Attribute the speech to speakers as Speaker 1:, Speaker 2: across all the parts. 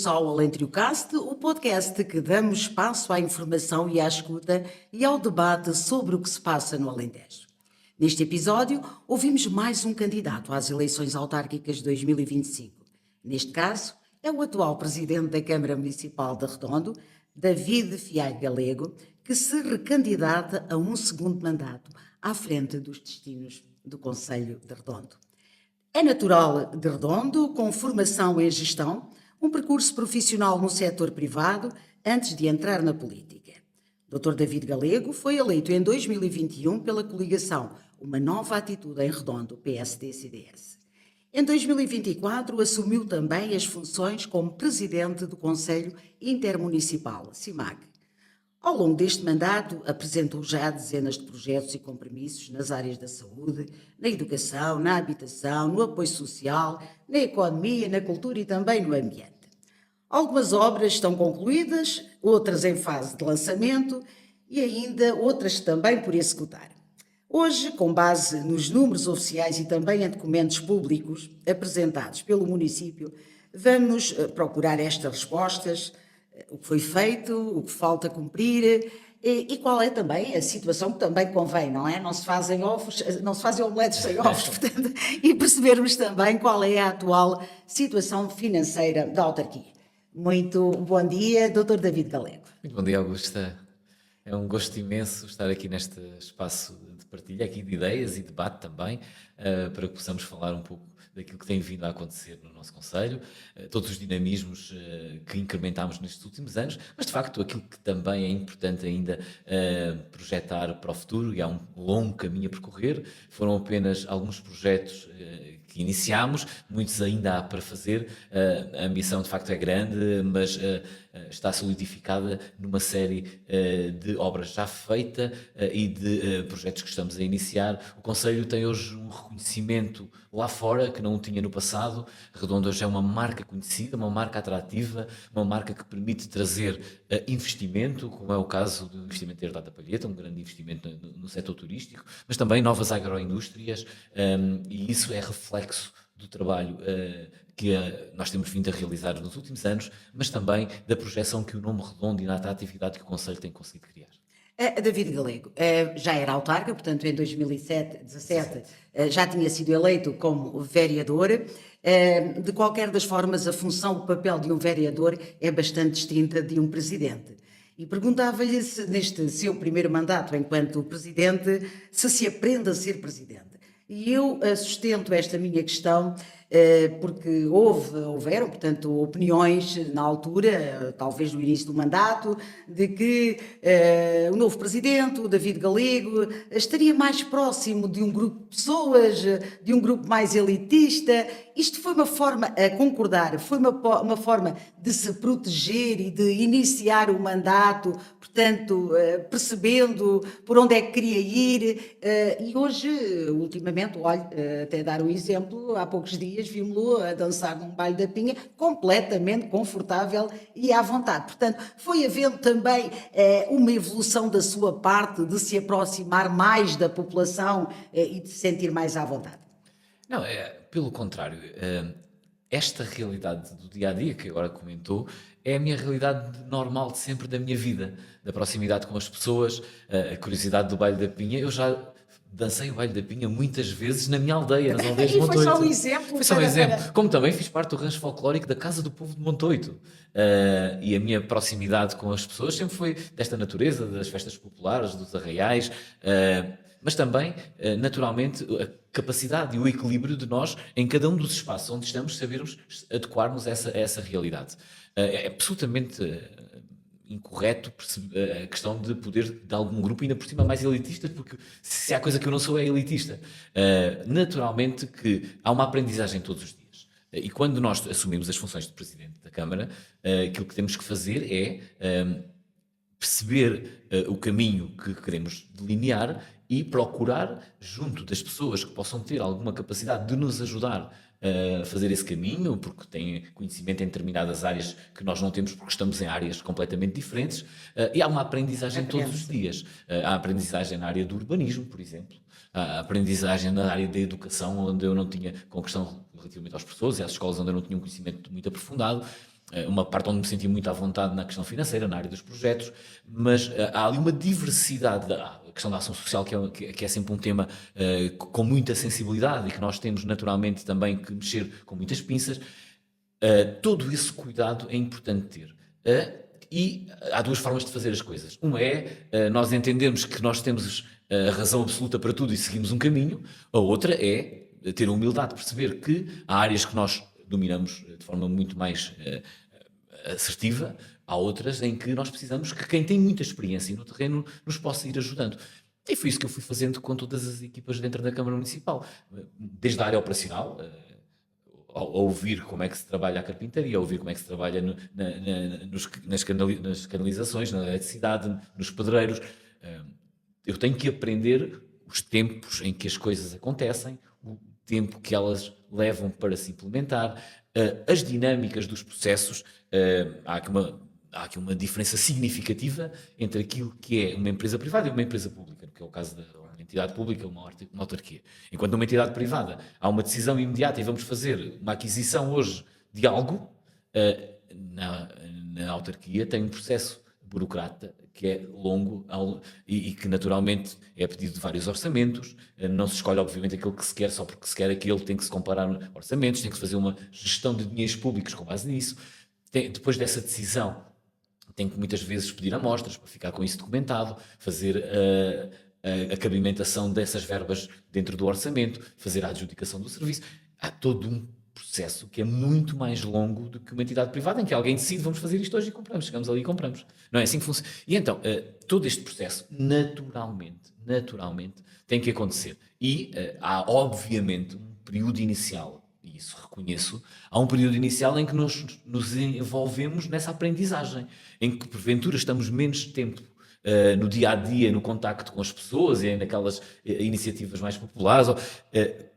Speaker 1: Bem-vindos ao AlentrioCast, o podcast que damos espaço à informação e à escuta e ao debate sobre o que se passa no Alentejo. Neste episódio, ouvimos mais um candidato às eleições autárquicas de 2025. Neste caso, é o atual presidente da Câmara Municipal de Redondo, David Fialho Galego, que se recandidata a um segundo mandato à frente dos destinos do Concelho de Redondo. É natural de Redondo, com formação em gestão, um percurso profissional no setor privado antes de entrar na política. Dr. David Galego foi eleito em 2021 pela coligação Uma Nova Atitude em Redondo, PSD-CDS. Em 2024 assumiu também as funções como presidente do Conselho Intermunicipal, CIMAG. Ao longo deste mandato, apresentou já dezenas de projetos e compromissos nas áreas da saúde, na educação, na habitação, no apoio social, na economia, na cultura e também no ambiente. Algumas obras estão concluídas, outras em fase de lançamento e ainda outras também por executar. Hoje, com base nos números oficiais e também em documentos públicos apresentados pelo município, vamos procurar estas respostas, o que foi feito, o que falta cumprir e qual é também a situação que também convém, não é? Não se fazem ovos, não se fazem omeletes sem ovos, portanto, e percebermos também qual é a atual situação financeira da autarquia. Muito bom dia, Dr. David Galego.
Speaker 2: Muito bom dia, Augusta. É um gosto imenso estar aqui neste espaço de partilha, aqui de ideias e debate também, para que possamos falar um pouco daquilo que tem vindo a acontecer no nosso concelho, todos os dinamismos que incrementámos nestes últimos anos, mas de facto aquilo que também é importante ainda projetar para o futuro, e há um longo caminho a percorrer. Foram apenas alguns projetos que iniciámos, muitos ainda há para fazer. A ambição de facto é grande, mas está solidificada numa série de obras já feitas e de projetos que estamos a iniciar. O Concelho tem hoje um reconhecimento lá fora que não o tinha no passado. Redondo hoje é uma marca conhecida, uma marca atrativa, uma marca que permite trazer investimento, como é o caso do investimento da Herdade da Palheta, um grande investimento no setor turístico, mas também novas agroindústrias, e isso é reflexo do trabalho que nós temos vindo a realizar nos últimos anos, mas também da projeção que o nome Redondo e na atratividade que o Concelho tem conseguido criar.
Speaker 1: David Galego já era autarca, portanto em 2017 já tinha sido eleito como vereador. De qualquer das formas, a função, o papel de um vereador é bastante distinta de um presidente. E perguntava-lhe se neste seu primeiro mandato enquanto presidente, se aprende a ser presidente. E eu sustento esta minha questão porque houveram, portanto, opiniões na altura, talvez no início do mandato, de que o novo presidente, o David Galego, estaria mais próximo de um grupo de pessoas, de um grupo mais elitista. Isto foi uma forma a concordar, foi uma forma de se proteger e de iniciar o mandato, portanto, percebendo por onde é que queria ir. E hoje, ultimamente, olha, até dar um exemplo, há poucos dias vimos-lo a dançar num baile da Pinha, completamente confortável e à vontade. Portanto, foi havendo também uma evolução da sua parte de se aproximar mais da população e de se sentir mais à vontade.
Speaker 2: Não, pelo contrário, esta realidade do dia-a-dia que agora comentou é a minha realidade normal de sempre da minha vida, da proximidade com as pessoas, a curiosidade do baile da Pinha. Eu já dancei o baile da Pinha muitas vezes na minha aldeia, nas aldeias de Montoito.
Speaker 1: E foi só um exemplo.
Speaker 2: Foi só um exemplo. Como também fiz parte do rancho folclórico da Casa do Povo de Montoito. E a minha proximidade com as pessoas sempre foi desta natureza, das festas populares, dos arraiais, mas também, naturalmente, a capacidade e o equilíbrio de nós, em cada um dos espaços onde estamos, sabermos adequar-nos a essa realidade. É absolutamente incorreto a questão de poder de algum grupo, ainda por cima mais elitista, porque se há coisa que eu não sou é elitista. Naturalmente que há uma aprendizagem todos os dias. E quando nós assumimos as funções de Presidente da Câmara, aquilo que temos que fazer é perceber o caminho que queremos delinear e procurar, junto das pessoas que possam ter alguma capacidade de nos ajudar a fazer esse caminho, porque têm conhecimento em determinadas áreas que nós não temos porque estamos em áreas completamente diferentes, e há uma aprendizagem todos os dias. Há aprendizagem na área do urbanismo, por exemplo, há aprendizagem na área da educação, onde eu não tinha, com a questão relativamente aos professores e às escolas onde eu não tinha um conhecimento muito aprofundado. uma parte onde me senti muito à vontade na questão financeira, na área dos projetos, mas há ali uma diversidade. A questão da ação social, que é sempre um tema com muita sensibilidade e que nós temos naturalmente também que mexer com muitas pinças. Todo esse cuidado é importante ter. E há duas formas de fazer as coisas. Uma é nós entendermos que nós temos a razão absoluta para tudo e seguimos um caminho. A outra é ter a humildade de perceber que há áreas que nós dominamos de forma muito mais assertiva, há outras em que nós precisamos que quem tem muita experiência no terreno nos possa ir ajudando. E foi isso que eu fui fazendo com todas as equipas dentro da Câmara Municipal, desde a área operacional, a ouvir como é que se trabalha a carpintaria, a ouvir como é que se trabalha nas canalizações, na eletricidade, nos pedreiros. Eu tenho que aprender os tempos em que as coisas acontecem, o tempo que elas levam para se implementar, as dinâmicas dos processos. Há aqui uma diferença significativa entre aquilo que é uma empresa privada e uma empresa pública, que é o caso de uma entidade pública, uma autarquia. Enquanto numa entidade privada há uma decisão imediata e vamos fazer uma aquisição hoje de algo, na autarquia tem um processo burocrata que é longo e que naturalmente é pedido de vários orçamentos, não se escolhe obviamente aquilo que se quer só porque se quer aquilo, tem que se comparar orçamentos, tem que se fazer uma gestão de dinheiros públicos com base nisso. Depois dessa decisão tem que muitas vezes pedir amostras para ficar com isso documentado, fazer a cabimentação dessas verbas dentro do orçamento, fazer a adjudicação do serviço. Há todo um processo que é muito mais longo do que uma entidade privada em que alguém decide, vamos fazer isto hoje e compramos, chegamos ali e compramos. Não é assim que funciona. E então, todo este processo, naturalmente, tem que acontecer. E há, obviamente, um período inicial, e isso reconheço, há um período inicial em que nos envolvemos nessa aprendizagem, em que, porventura, estamos menos tempo no dia-a-dia, no contacto com as pessoas e naquelas iniciativas mais populares,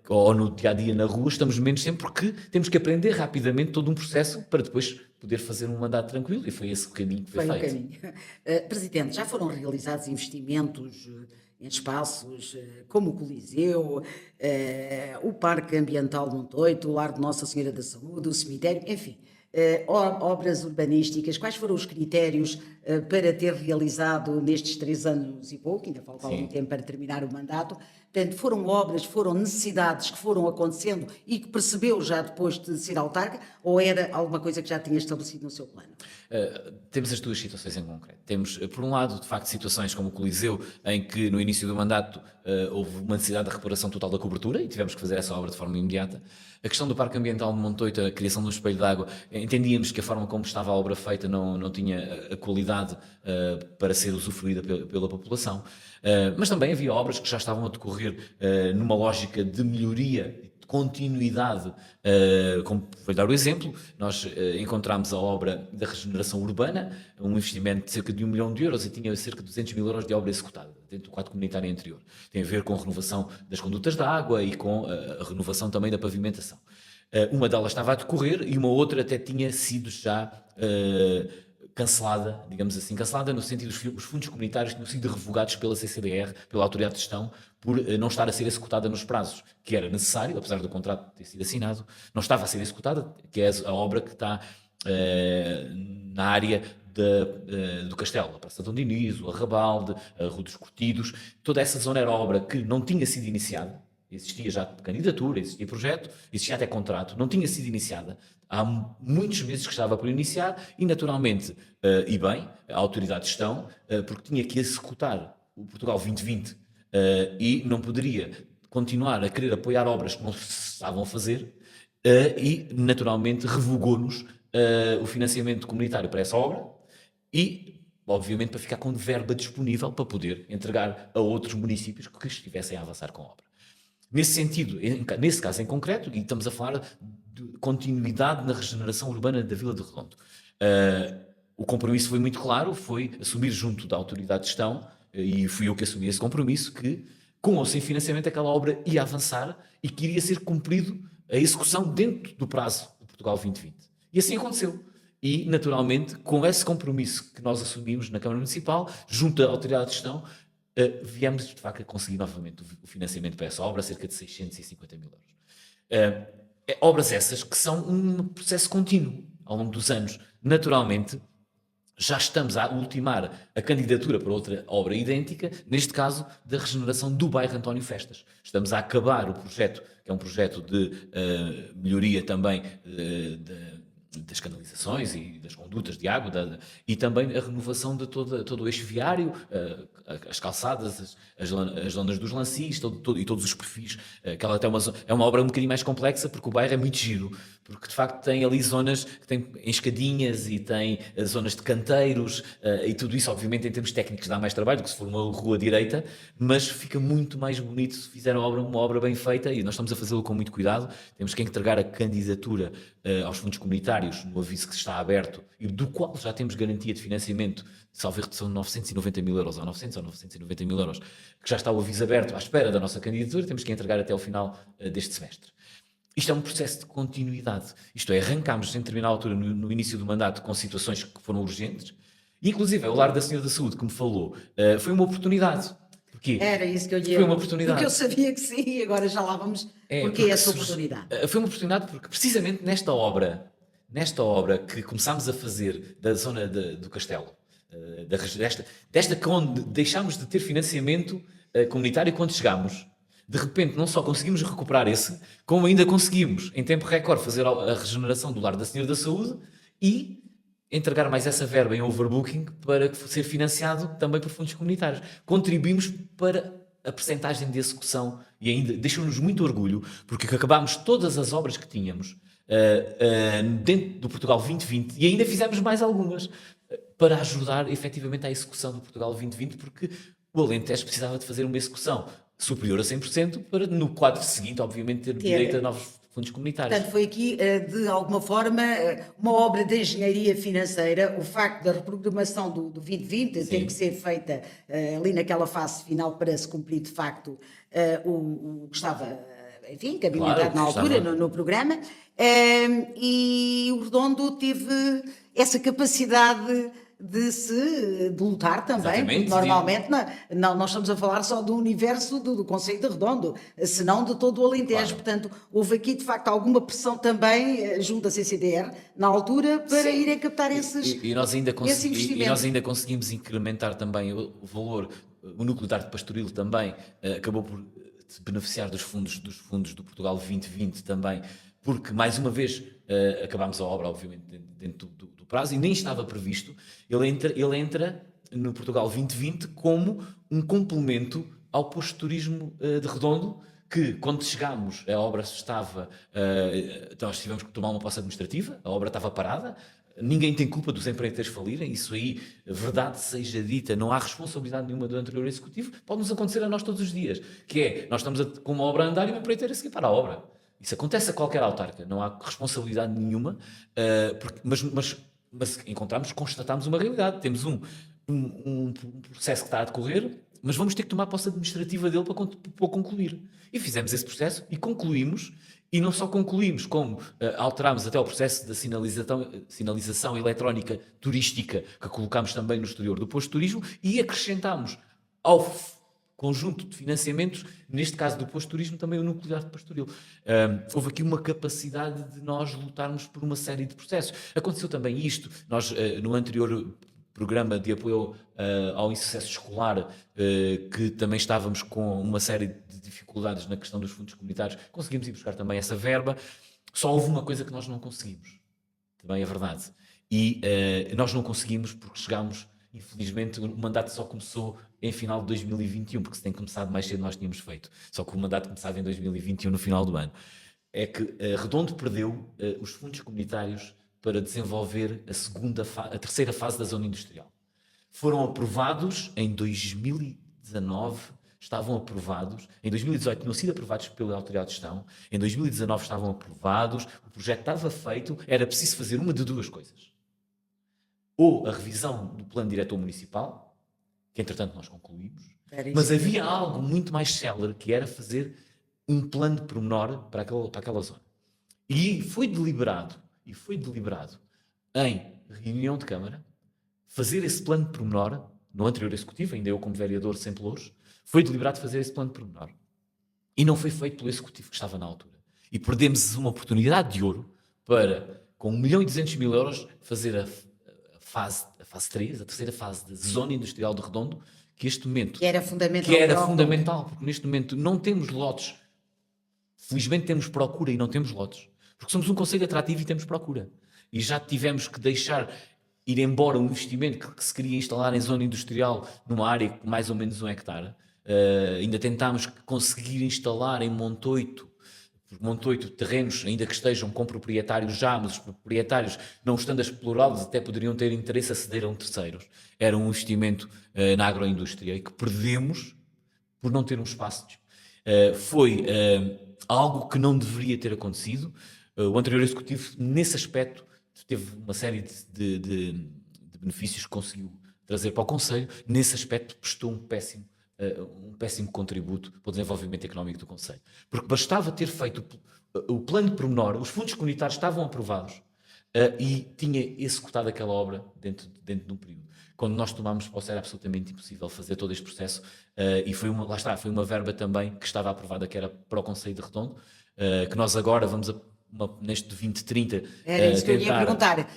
Speaker 2: ou no dia-a-dia na rua, estamos menos tempo porque temos que aprender rapidamente todo um processo para depois poder fazer um mandato tranquilo, e foi esse o caminho que foi feito.
Speaker 1: O caminho. Presidente, já foram realizados investimentos em espaços como o Coliseu, o Parque Ambiental de Montoito, o Lar de Nossa Senhora da Saúde, o cemitério, enfim, obras urbanísticas. Quais foram os critérios para ter realizado nestes 3 anos e pouco, ainda falta algum tempo para terminar o mandato? Portanto, foram obras, foram necessidades que foram acontecendo e que percebeu já depois de ser autarca, ou era alguma coisa que já tinha estabelecido no seu plano?
Speaker 2: Temos as duas situações em concreto. Temos, por um lado, de facto, situações como o Coliseu, em que no início do mandato houve uma necessidade de reparação total da cobertura e tivemos que fazer essa obra de forma imediata. A questão do Parque Ambiental de Montoito, a criação do espelho de água, entendíamos que a forma como estava a obra feita não tinha a qualidade para ser usufruída pela população. Mas também havia obras que já estavam a decorrer numa lógica de melhoria, de continuidade. Como vou dar o exemplo, nós encontramos a obra da regeneração urbana, um investimento de cerca de 1 milhão de euros e tinha cerca de 200 mil euros de obra executada dentro do quadro comunitário anterior. Tem a ver com a renovação das condutas da água e com a renovação também da pavimentação. Uma delas estava a decorrer e uma outra até tinha sido já cancelada, digamos assim, cancelada no sentido dos os fundos comunitários tinham sido revogados pela CCDR, pela Autoridade de Gestão, por não estar a ser executada nos prazos que era necessário, apesar do contrato ter sido assinado, não estava a ser executada, que é a obra que está na área do Castelo, a Praça de Dom Dinis, o Arrabalde, a Rua dos Curtidos. Toda essa zona era obra que não tinha sido iniciada, existia já candidatura, existia projeto, existia até contrato, não tinha sido iniciada. Há muitos meses que estava por iniciar e, naturalmente, e bem, a Autoridade de Gestão, porque tinha que executar o Portugal 2020 e não poderia continuar a querer apoiar obras que não se estavam a fazer e, naturalmente, revogou-nos o financiamento comunitário para essa obra e, obviamente, para ficar com verba disponível para poder entregar a outros municípios que estivessem a avançar com a obra. Nesse sentido, nesse caso em concreto, e estamos a falar de continuidade na regeneração urbana da Vila de Redondo. O compromisso foi muito claro, foi assumir junto da Autoridade de Gestão, e fui eu que assumi esse compromisso, que com ou sem financiamento aquela obra ia avançar e que iria ser cumprido a execução dentro do prazo do Portugal 2020. E assim aconteceu. E, naturalmente, com esse compromisso que nós assumimos na Câmara Municipal, junto à Autoridade de Gestão, viemos, de facto, a conseguir novamente o financiamento para essa obra, cerca de 650 mil euros. Obras essas que são um processo contínuo. ao longo dos anos, naturalmente, já estamos a ultimar a candidatura para outra obra idêntica, neste caso, da regeneração do bairro António Festas. Estamos a acabar o projeto, que é um projeto de melhoria também das canalizações e das condutas de água, e também a renovação de todo o eixo viário, as calçadas, as zonas dos lancis e todos os perfis. Aquela até é uma obra um bocadinho mais complexa, porque o bairro é muito giro, porque de facto tem ali zonas que têm escadinhas e tem zonas de canteiros, e tudo isso obviamente em termos técnicos dá mais trabalho do que se for uma rua direita, mas fica muito mais bonito se fizer uma obra bem feita, e nós estamos a fazê-lo com muito cuidado. Temos que entregar a candidatura aos fundos comunitários no aviso que está aberto e do qual já temos garantia de financiamento, salvo erro, são 990 mil euros, ou 900 ou 990 mil euros, que já está o aviso aberto à espera da nossa candidatura. Temos que entregar até ao final deste semestre. Isto é um processo de continuidade. Isto é, arrancámos em determinada altura, no início do mandato, com situações que foram urgentes, e inclusive o Lar da Senhora da Saúde, que me falou, foi uma oportunidade. Porquê?
Speaker 1: Era isso que eu ia...
Speaker 2: Foi uma oportunidade.
Speaker 1: Porque eu sabia que sim, e agora já lá vamos... Porque essa oportunidade?
Speaker 2: Foi uma oportunidade porque, precisamente nesta obra que começámos a fazer da zona do Castelo, desta que onde deixámos de ter financiamento comunitário quando chegámos, de repente não só conseguimos recuperar esse, como ainda conseguimos, em tempo recorde, fazer a regeneração do Lar da Senhora da Saúde e entregar mais essa verba em overbooking para ser financiado também por fundos comunitários. Contribuímos para a percentagem de execução e ainda deixou-nos muito orgulho, porque acabámos todas as obras que tínhamos dentro do Portugal 2020 e ainda fizemos mais algumas para ajudar efetivamente à execução do Portugal 2020, porque o Alentejo precisava de fazer uma execução superior a 100% para no quadro seguinte, obviamente, ter direito a novos fundos comunitários.
Speaker 1: Portanto, foi aqui, de alguma forma, uma obra de engenharia financeira, o facto da reprogramação do 2020 ter que ser feita ali naquela fase final para se cumprir, de facto, o que estava, enfim, cabimentado na altura, no programa, e o Redondo teve essa capacidade de lutar também, porque normalmente nós estamos a falar só do universo do Concelho de Redondo, senão de todo o Alentejo. Portanto, houve aqui de facto alguma pressão também junto da CCDR na altura para irem captar esses investimentos.
Speaker 2: E nós ainda conseguimos incrementar também o valor. O núcleo de arte pastoril também acabou por se beneficiar dos fundos do Portugal 2020 também, porque mais uma vez acabámos a obra, obviamente, dentro do prazo, e nem estava previsto. Ele entra no Portugal 2020 como um complemento ao posto de turismo de Redondo, que quando chegámos a obra estava, nós tivemos que tomar uma posse administrativa, a obra estava parada. Ninguém tem culpa dos empreiteiros falirem, isso aí, verdade seja dita, não há responsabilidade nenhuma do anterior executivo, pode-nos acontecer a nós todos os dias, que é, nós estamos com uma obra a andar e o empreiteiro a seguir para a obra. Isso acontece a qualquer autarca, não há responsabilidade nenhuma, mas constatámos uma realidade, temos um processo que está a decorrer, mas vamos ter que tomar posse administrativa dele para concluir. E fizemos esse processo e concluímos. E não só concluímos, como alterámos até o processo da sinalização eletrónica turística que colocámos também no exterior do posto de turismo e acrescentámos ao conjunto de financiamentos, neste caso do posto de turismo, também o núcleo de arte pastoril. Houve aqui uma capacidade de nós lutarmos por uma série de processos. Aconteceu também isto, nós no anterior programa de apoio ao insucesso escolar, que também estávamos com uma série de dificuldades na questão dos fundos comunitários, conseguimos ir buscar também essa verba. Só houve uma coisa que nós não conseguimos, também é verdade, e nós não conseguimos porque chegámos, infelizmente, o mandato só começou em final de 2021, porque se tem começado mais cedo nós tínhamos feito, só que o mandato começava em 2021, no final do ano. É que Redondo perdeu os fundos comunitários para desenvolver a terceira fase da zona industrial. Foram aprovados em 2019, estavam aprovados, em 2018 tinham sido aprovados pela Autoridade de Gestão, em 2019 estavam aprovados, o projeto estava feito, era preciso fazer uma de duas coisas. Ou a revisão do plano diretor municipal, que entretanto nós concluímos, mas havia algo muito mais célere, que era fazer um plano de pormenor para aquela zona. E foi deliberado em reunião de Câmara, fazer esse plano de pormenor, no anterior executivo, ainda eu como vereador sem pelouros, foi deliberado fazer esse plano de pormenor. E não foi feito pelo executivo que estava na altura. E perdemos uma oportunidade de ouro para com 1.200.000 euros, fazer a fase 3, a terceira fase da zona industrial de Redondo, que este momento...
Speaker 1: Que era fundamental.
Speaker 2: Que era fundamental, porque neste momento não temos lotes. Felizmente temos procura e não temos lotes. Porque somos um concelho atrativo e temos procura. E já tivemos que deixar ir embora um investimento que se queria instalar em zona industrial numa área de mais ou menos 1 hectare. Ainda tentámos conseguir instalar em Montoito terrenos, ainda que estejam com proprietários já, mas os proprietários, não estando a explorá-los, até poderiam ter interesse a ceder a terceiros. Era um investimento na agroindústria e que perdemos por não ter um espaço. Foi algo que não deveria ter acontecido. O anterior executivo, nesse aspecto, teve uma série de benefícios que conseguiu trazer para o Conselho. Nesse aspecto, prestou um péssimo contributo para o desenvolvimento económico do Conselho. Porque bastava ter feito o plano de pormenor, os fundos comunitários estavam aprovados e tinha executado aquela obra dentro de um período. Quando nós tomámos posse era absolutamente impossível fazer todo este processo e foi uma verba também que estava aprovada, que era para o Conselho de Redondo, que nós agora vamos, neste 2030,
Speaker 1: Era isso que eu ia perguntar.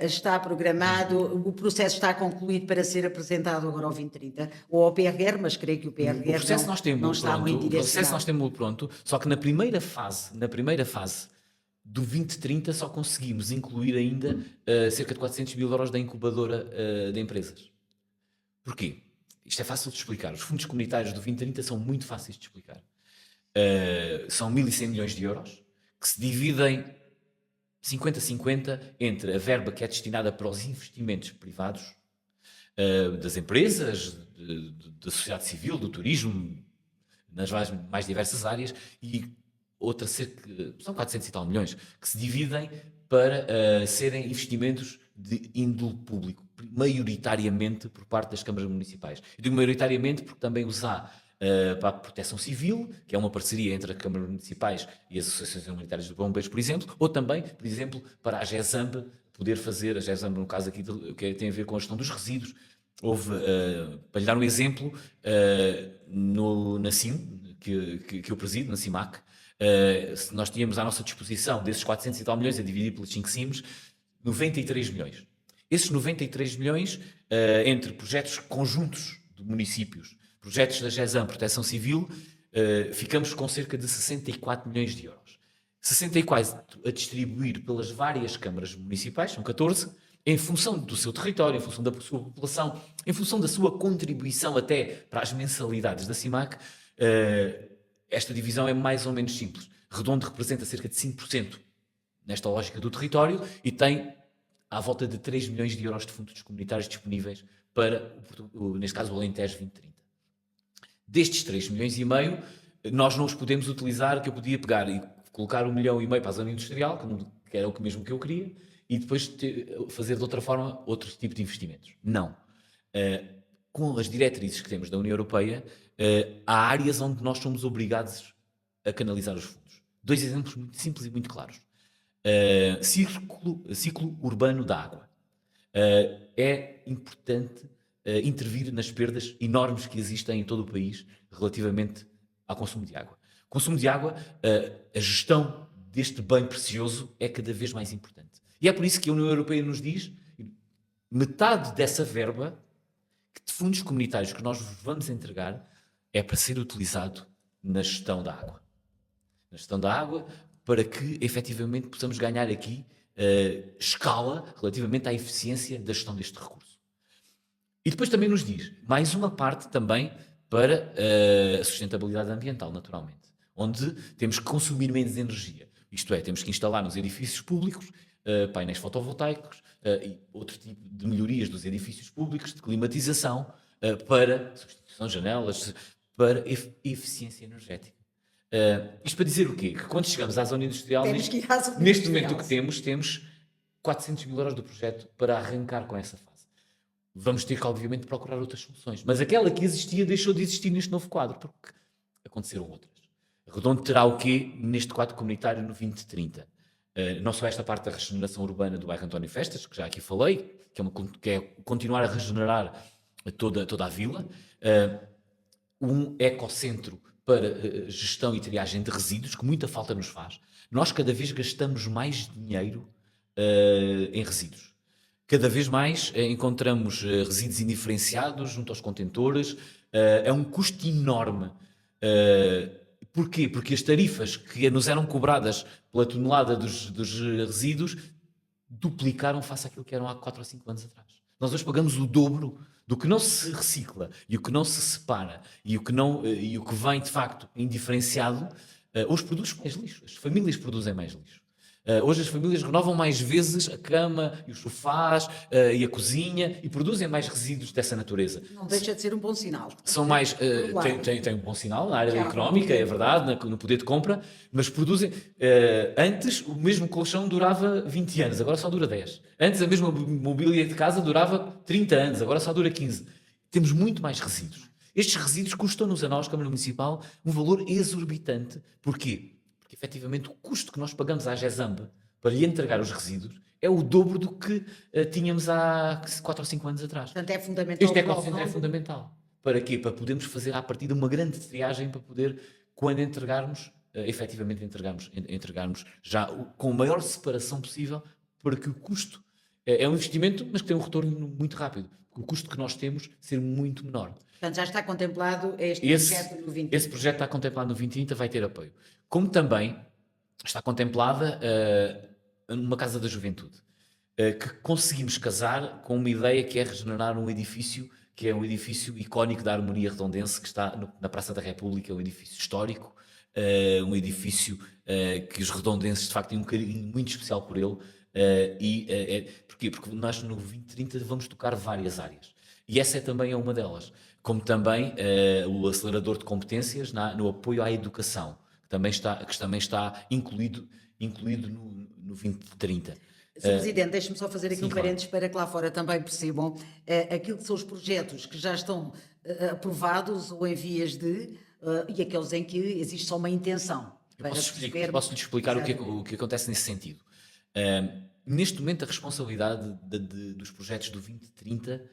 Speaker 1: Está programado, o processo está concluído para ser apresentado agora ao 2030, ou ao PRR, mas creio que o PRR
Speaker 2: o processo nós temos
Speaker 1: não está muito direcionado.
Speaker 2: O processo nós temos pronto, só que na primeira fase do 2030 só conseguimos incluir ainda cerca de 400.000 euros da incubadora de empresas. Porquê? Isto é fácil de explicar. Os fundos comunitários do 2030 são muito fáceis de explicar. São 1.100 milhões de euros que se dividem 50-50 entre a verba que é destinada para os investimentos privados das empresas, da sociedade civil, do turismo, nas mais diversas áreas, e outra são 400 e tal milhões, que se dividem para serem investimentos de índole público, maioritariamente por parte das câmaras municipais. Eu digo maioritariamente porque também para a Proteção Civil, que é uma parceria entre as câmaras municipais e as associações humanitárias de bombeiros, por exemplo, ou também, por exemplo, para a GESAMB poder fazer, a GESAMB no caso aqui que tem a ver com a gestão dos resíduos. Houve, para lhe dar um exemplo, na CIM, que eu presido, na CIMAC, nós tínhamos à nossa disposição desses 400 e tal milhões, a dividir pelos 5 CIMs, 93 milhões. Esses 93 milhões, entre projetos conjuntos de municípios, projetos da GESAM, Proteção Civil, ficamos com cerca de 64 milhões de euros. 64 a distribuir pelas várias câmaras municipais, são 14, em função do seu território, em função da sua população, em função da sua contribuição até para as mensalidades da CIMAC. Esta divisão é mais ou menos simples. Redondo representa cerca de 5% nesta lógica do território e tem à volta de 3 milhões de euros de fundos comunitários disponíveis para, neste caso, o Alentejo 2030. Destes 3 milhões e meio, nós não os podemos utilizar, que eu podia pegar e colocar 1,5 milhão para a zona industrial, que era o mesmo que eu queria, e depois fazer de outra forma outro tipo de investimentos. Não. Com as diretrizes que temos da União Europeia, há áreas onde nós somos obrigados a canalizar os fundos. 2 exemplos muito simples e muito claros. Ciclo urbano da água. É importante intervir nas perdas enormes que existem em todo o país relativamente ao consumo de água. Consumo de água, a gestão deste bem precioso é cada vez mais importante. E é por isso que a União Europeia nos diz metade dessa verba de fundos comunitários que nós vamos entregar é para ser utilizado na gestão da água. Na gestão da água, para que efetivamente possamos ganhar aqui escala relativamente à eficiência da gestão deste recurso. E depois também nos diz mais uma parte também para a sustentabilidade ambiental, naturalmente, onde temos que consumir menos energia. Isto é, temos que instalar nos edifícios públicos painéis fotovoltaicos e outro tipo de melhorias dos edifícios públicos, de climatização, para substituição de janelas, para eficiência energética. Isto para dizer o quê? Que quando chegamos à zona industrial, neste momento o que temos 400 mil euros do projeto para arrancar com essa fase. Vamos ter que, obviamente, procurar outras soluções. Mas aquela que existia deixou de existir neste novo quadro, porque aconteceram outras. Redondo terá o quê neste quadro comunitário no 2030? Não só esta parte da regeneração urbana do bairro António Festas, que já aqui falei, que é continuar a regenerar toda a vila, um ecocentro para gestão e triagem de resíduos, que muita falta nos faz. Nós cada vez gastamos mais dinheiro em resíduos. Cada vez mais encontramos resíduos indiferenciados junto aos contentores. É um custo enorme. Porquê? Porque as tarifas que nos eram cobradas pela tonelada dos resíduos duplicaram face àquilo que eram há 4 ou 5 anos atrás. Nós hoje pagamos o dobro do que não se recicla e o que não se separa e o que vem de facto indiferenciado. Hoje produz mais lixo. As famílias produzem mais lixo. Hoje as famílias renovam mais vezes a cama e os sofás e a cozinha e produzem mais resíduos dessa natureza.
Speaker 1: Não deixa de ser um bom sinal.
Speaker 2: São mais, tem um bom sinal na área económica, é verdade, no poder de compra, mas produzem. Antes o mesmo colchão durava 20 anos, agora só dura 10. Antes a mesma mobília de casa durava 30 anos, agora só dura 15. Temos muito mais resíduos. Estes resíduos custam-nos a nós, Câmara Municipal, um valor exorbitante. Porquê? Porque efetivamente o custo que nós pagamos à GESAMB para lhe entregar os resíduos é o dobro do que tínhamos há 4 ou 5 anos atrás.
Speaker 1: Portanto, é fundamental.
Speaker 2: Este ecossistema é fundamental. Para quê? Para podermos fazer à partida uma grande triagem para poder, quando entregarmos, efetivamente entregarmos já com a maior separação possível, para que o custo é um investimento, mas que tem um retorno muito rápido. O custo que nós temos ser muito menor.
Speaker 1: Portanto, já está contemplado este projeto no 2030.
Speaker 2: Esse projeto está contemplado no 2030, vai ter apoio. Como também está contemplada numa Casa da Juventude, que conseguimos casar com uma ideia que é regenerar um edifício, que é um edifício icónico da Harmonia Redondense, que está na Praça da República, um edifício histórico, um edifício que os redondenses de facto têm um carinho muito especial por ele. Porquê? Porque nós no 2030 vamos tocar várias áreas. E essa também é uma delas. Como também o acelerador de competências no apoio à educação, que também está incluído no 2030.
Speaker 1: Sr. Presidente, deixe-me só fazer aqui
Speaker 2: sim,
Speaker 1: um parênteses para que lá fora também percebam aquilo que são os projetos que já estão aprovados ou em vias de, e aqueles em que existe só uma intenção.
Speaker 2: Posso-lhe explicar o que acontece nesse sentido. Neste momento, a responsabilidade dos projetos do 2030,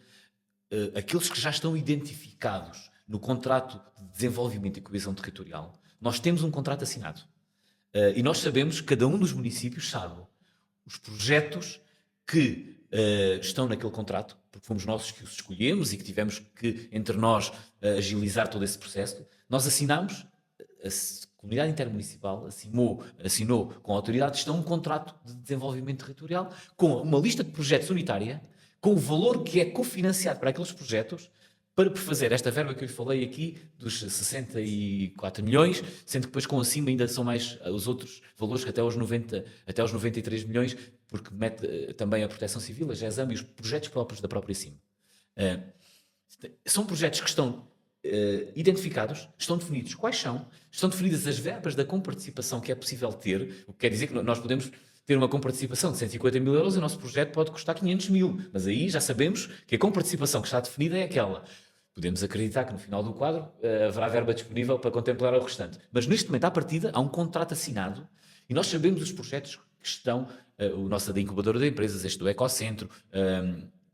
Speaker 2: aqueles que já estão identificados no contrato de desenvolvimento e coesão territorial, nós temos um contrato assinado. E nós sabemos, cada um dos municípios sabe os projetos que estão naquele contrato, porque fomos nós que os escolhemos e que tivemos que, entre nós, agilizar todo esse processo. Nós assinámos, a Comunidade Intermunicipal assinou com a autoridade de gestão um contrato de desenvolvimento territorial com uma lista de projetos unitária, com o valor que é cofinanciado para aqueles projetos, para fazer esta verba que eu lhe falei aqui, dos 64 milhões, sendo que depois com acima ainda são mais os outros valores, que até aos 93 milhões, porque mete também a Proteção Civil, a GESAM e os projetos próprios da própria CIM. São projetos que estão identificados, estão definidos quais são, estão definidas as verbas da comparticipação que é possível ter, o que quer dizer que nós podemos ter uma comparticipação de 150 mil euros e o nosso projeto pode custar 500 mil, mas aí já sabemos que a comparticipação que está definida é aquela. Podemos acreditar que no final do quadro haverá verba disponível para contemplar o restante. Mas neste momento, à partida, há um contrato assinado e nós sabemos os projetos que estão, o nosso da incubadora de empresas, este do Ecocentro,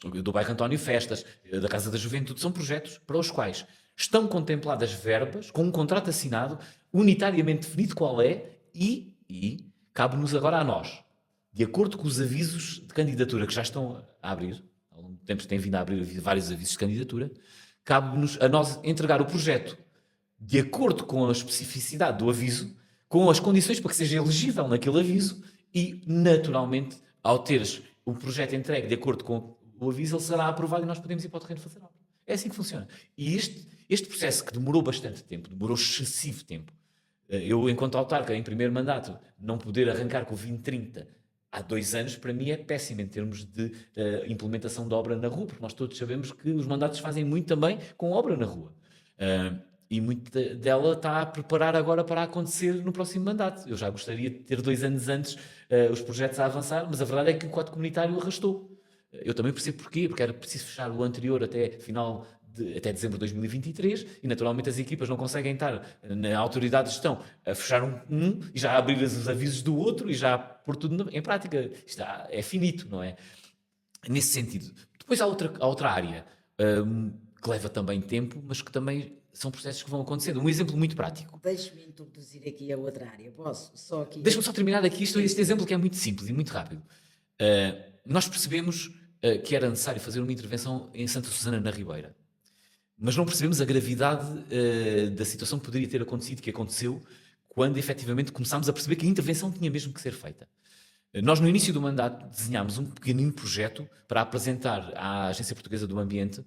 Speaker 2: do bairro António Festas, da Casa da Juventude, são projetos para os quais estão contempladas verbas, com um contrato assinado, unitariamente definido qual é, e cabe-nos agora a nós, de acordo com os avisos de candidatura que já estão a abrir, há algum tempo tem vindo a abrir vários avisos de candidatura, cabe-nos a nós entregar o projeto de acordo com a especificidade do aviso, com as condições para que seja elegível naquele aviso e, naturalmente, ao teres o projeto entregue de acordo com o aviso, ele será aprovado e nós podemos ir para o terreno fazer obra. É assim que funciona. E este processo que demorou bastante tempo, demorou excessivo tempo, eu, enquanto autarca, em primeiro mandato, não poder arrancar com o 2030 há 2 anos, para mim é péssimo em termos de implementação de obra na rua, porque nós todos sabemos que os mandatos fazem muito também com obra na rua. E muita dela está a preparar agora para acontecer no próximo mandato. Eu já gostaria de ter 2 anos antes os projetos a avançar, mas a verdade é que o quadro comunitário arrastou. Eu também percebo porquê, porque era preciso fechar o anterior até dezembro de 2023 e naturalmente as equipas não conseguem estar na autoridade de gestão a fechar um e já abrir os avisos do outro e já pôr tudo em prática. Isto é finito, não é? Nesse sentido. Depois há outra área que leva também tempo, mas que também são processos que vão acontecendo. Um exemplo muito prático.
Speaker 1: Deixe-me introduzir aqui a outra área. Posso? Só aqui.
Speaker 2: Deixa-me só terminar aqui este exemplo que é muito simples e muito rápido. Nós percebemos que era necessário fazer uma intervenção em Santa Susana na Ribeira, mas não percebemos a gravidade da situação que poderia ter acontecido, que aconteceu, quando efetivamente começámos a perceber que a intervenção tinha mesmo que ser feita. Nós, no início do mandato, desenhámos um pequenino projeto para apresentar à Agência Portuguesa do Ambiente,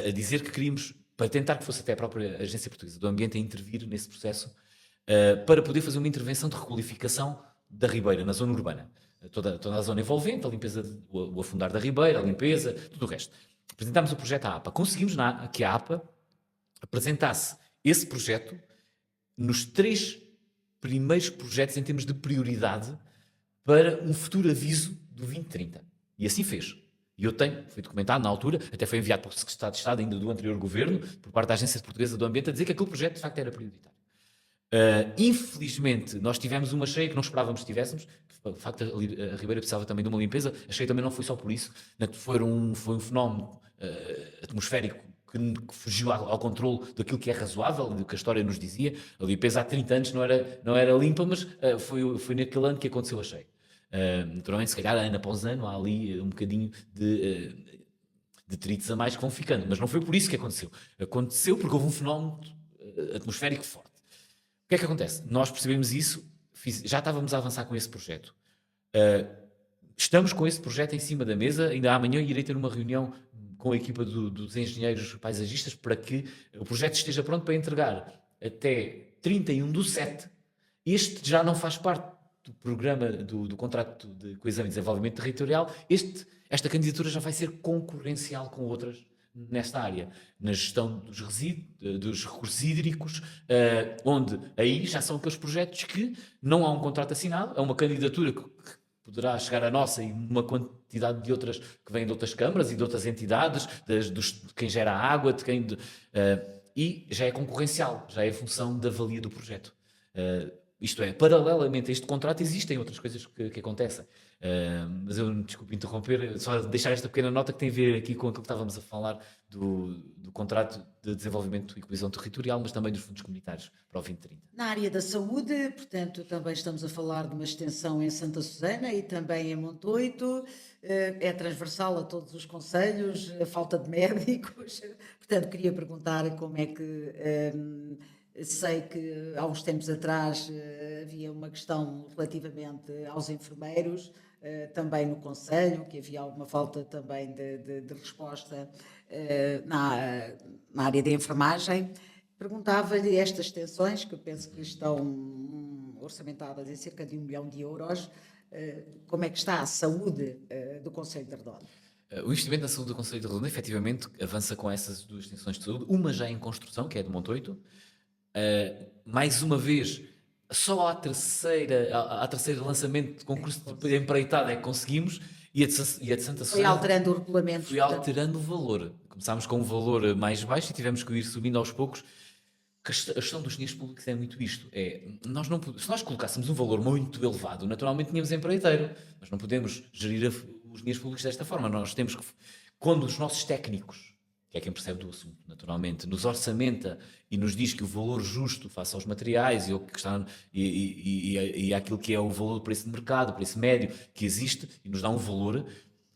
Speaker 2: a dizer que queríamos, para tentar que fosse até a própria Agência Portuguesa do Ambiente a intervir nesse processo, para poder fazer uma intervenção de requalificação da Ribeira, na zona urbana. Toda a zona envolvente, a limpeza, o afundar da Ribeira, a limpeza, tudo o resto. Apresentámos o projeto à APA. Conseguimos que a APA apresentasse esse projeto nos 3 primeiros projetos em termos de prioridade para um futuro aviso do 2030. E assim fez. E eu foi documentado na altura, até foi enviado para o Secretário de Estado ainda do anterior governo, por parte da Agência Portuguesa do Ambiente, a dizer que aquele projeto de facto era prioritário. Infelizmente, nós tivemos uma cheia que não esperávamos que tivéssemos. De facto, a Ribeira precisava também de uma limpeza. A cheia também não foi só por isso. Foi um fenómeno atmosférico que fugiu ao controle daquilo que é razoável, do que a história nos dizia. A limpeza há 30 anos não era limpa, mas foi naquele ano que aconteceu a cheia. Naturalmente, se calhar, ano após ano, há ali um bocadinho de detritos a mais que vão ficando. Mas não foi por isso que aconteceu. Aconteceu porque houve um fenómeno atmosférico forte. O que é que acontece? Nós percebemos isso, já estávamos a avançar com esse projeto. Estamos com esse projeto em cima da mesa, ainda amanhã irei ter uma reunião com a equipa dos engenheiros paisagistas para que o projeto esteja pronto para entregar até 31/7. Este já não faz parte do programa do contrato de coesão e desenvolvimento territorial. Esta candidatura já vai ser concorrencial com outras nesta área, na gestão dos resíduos, dos recursos hídricos, onde aí já são aqueles projetos que não há um contrato assinado, é uma candidatura que poderá chegar a nossa e uma quantidade de outras que vêm de outras câmaras e de outras entidades, de quem gera a água, e já é concorrencial, já é função da valia do projeto. Isto é, paralelamente a este contrato existem outras coisas que acontecem. Mas eu, desculpe interromper, só deixar esta pequena nota que tem a ver aqui com aquilo que estávamos a falar do contrato de desenvolvimento e coesão territorial, mas também dos fundos comunitários para o 2030.
Speaker 1: Na área da saúde, portanto, também estamos a falar de uma extensão em Santa Susana e também em Montoito, é transversal a todos os concelhos, a falta de médicos, portanto, queria perguntar como é que... sei que há uns tempos atrás havia uma questão relativamente aos enfermeiros, também no concelho, que havia alguma falta também de resposta na área da enfermagem. Perguntava-lhe estas extensões, que eu penso que estão orçamentadas em cerca de 1 milhão de euros, como é que está a saúde do concelho de Redonda?
Speaker 2: O investimento na saúde do concelho de Redonda efetivamente avança com essas 2 extensões de saúde, uma já em construção, que é de Montoito. Mais uma vez, só à terceira lançamento de concurso de empreitada é que conseguimis, e a de Santa Susana
Speaker 1: Foi alterando o regulamento.
Speaker 2: Foi alterando o valor. Começámos com um valor mais baixo e tivemos que ir subindo aos poucos. A gestão dos dinheiros públicos é muito isto. Se nós colocássemos um valor muito elevado, naturalmente tínhamos empreiteiro, mas não podemos gerir os dinheiros públicos desta forma. Nós temos que, quando os nossos técnicos, que é quem percebe do assunto, naturalmente, nos orçamenta e nos diz que o valor justo face aos materiais e aquilo que é o valor do preço de mercado, o preço médio que existe, e nos dá um valor,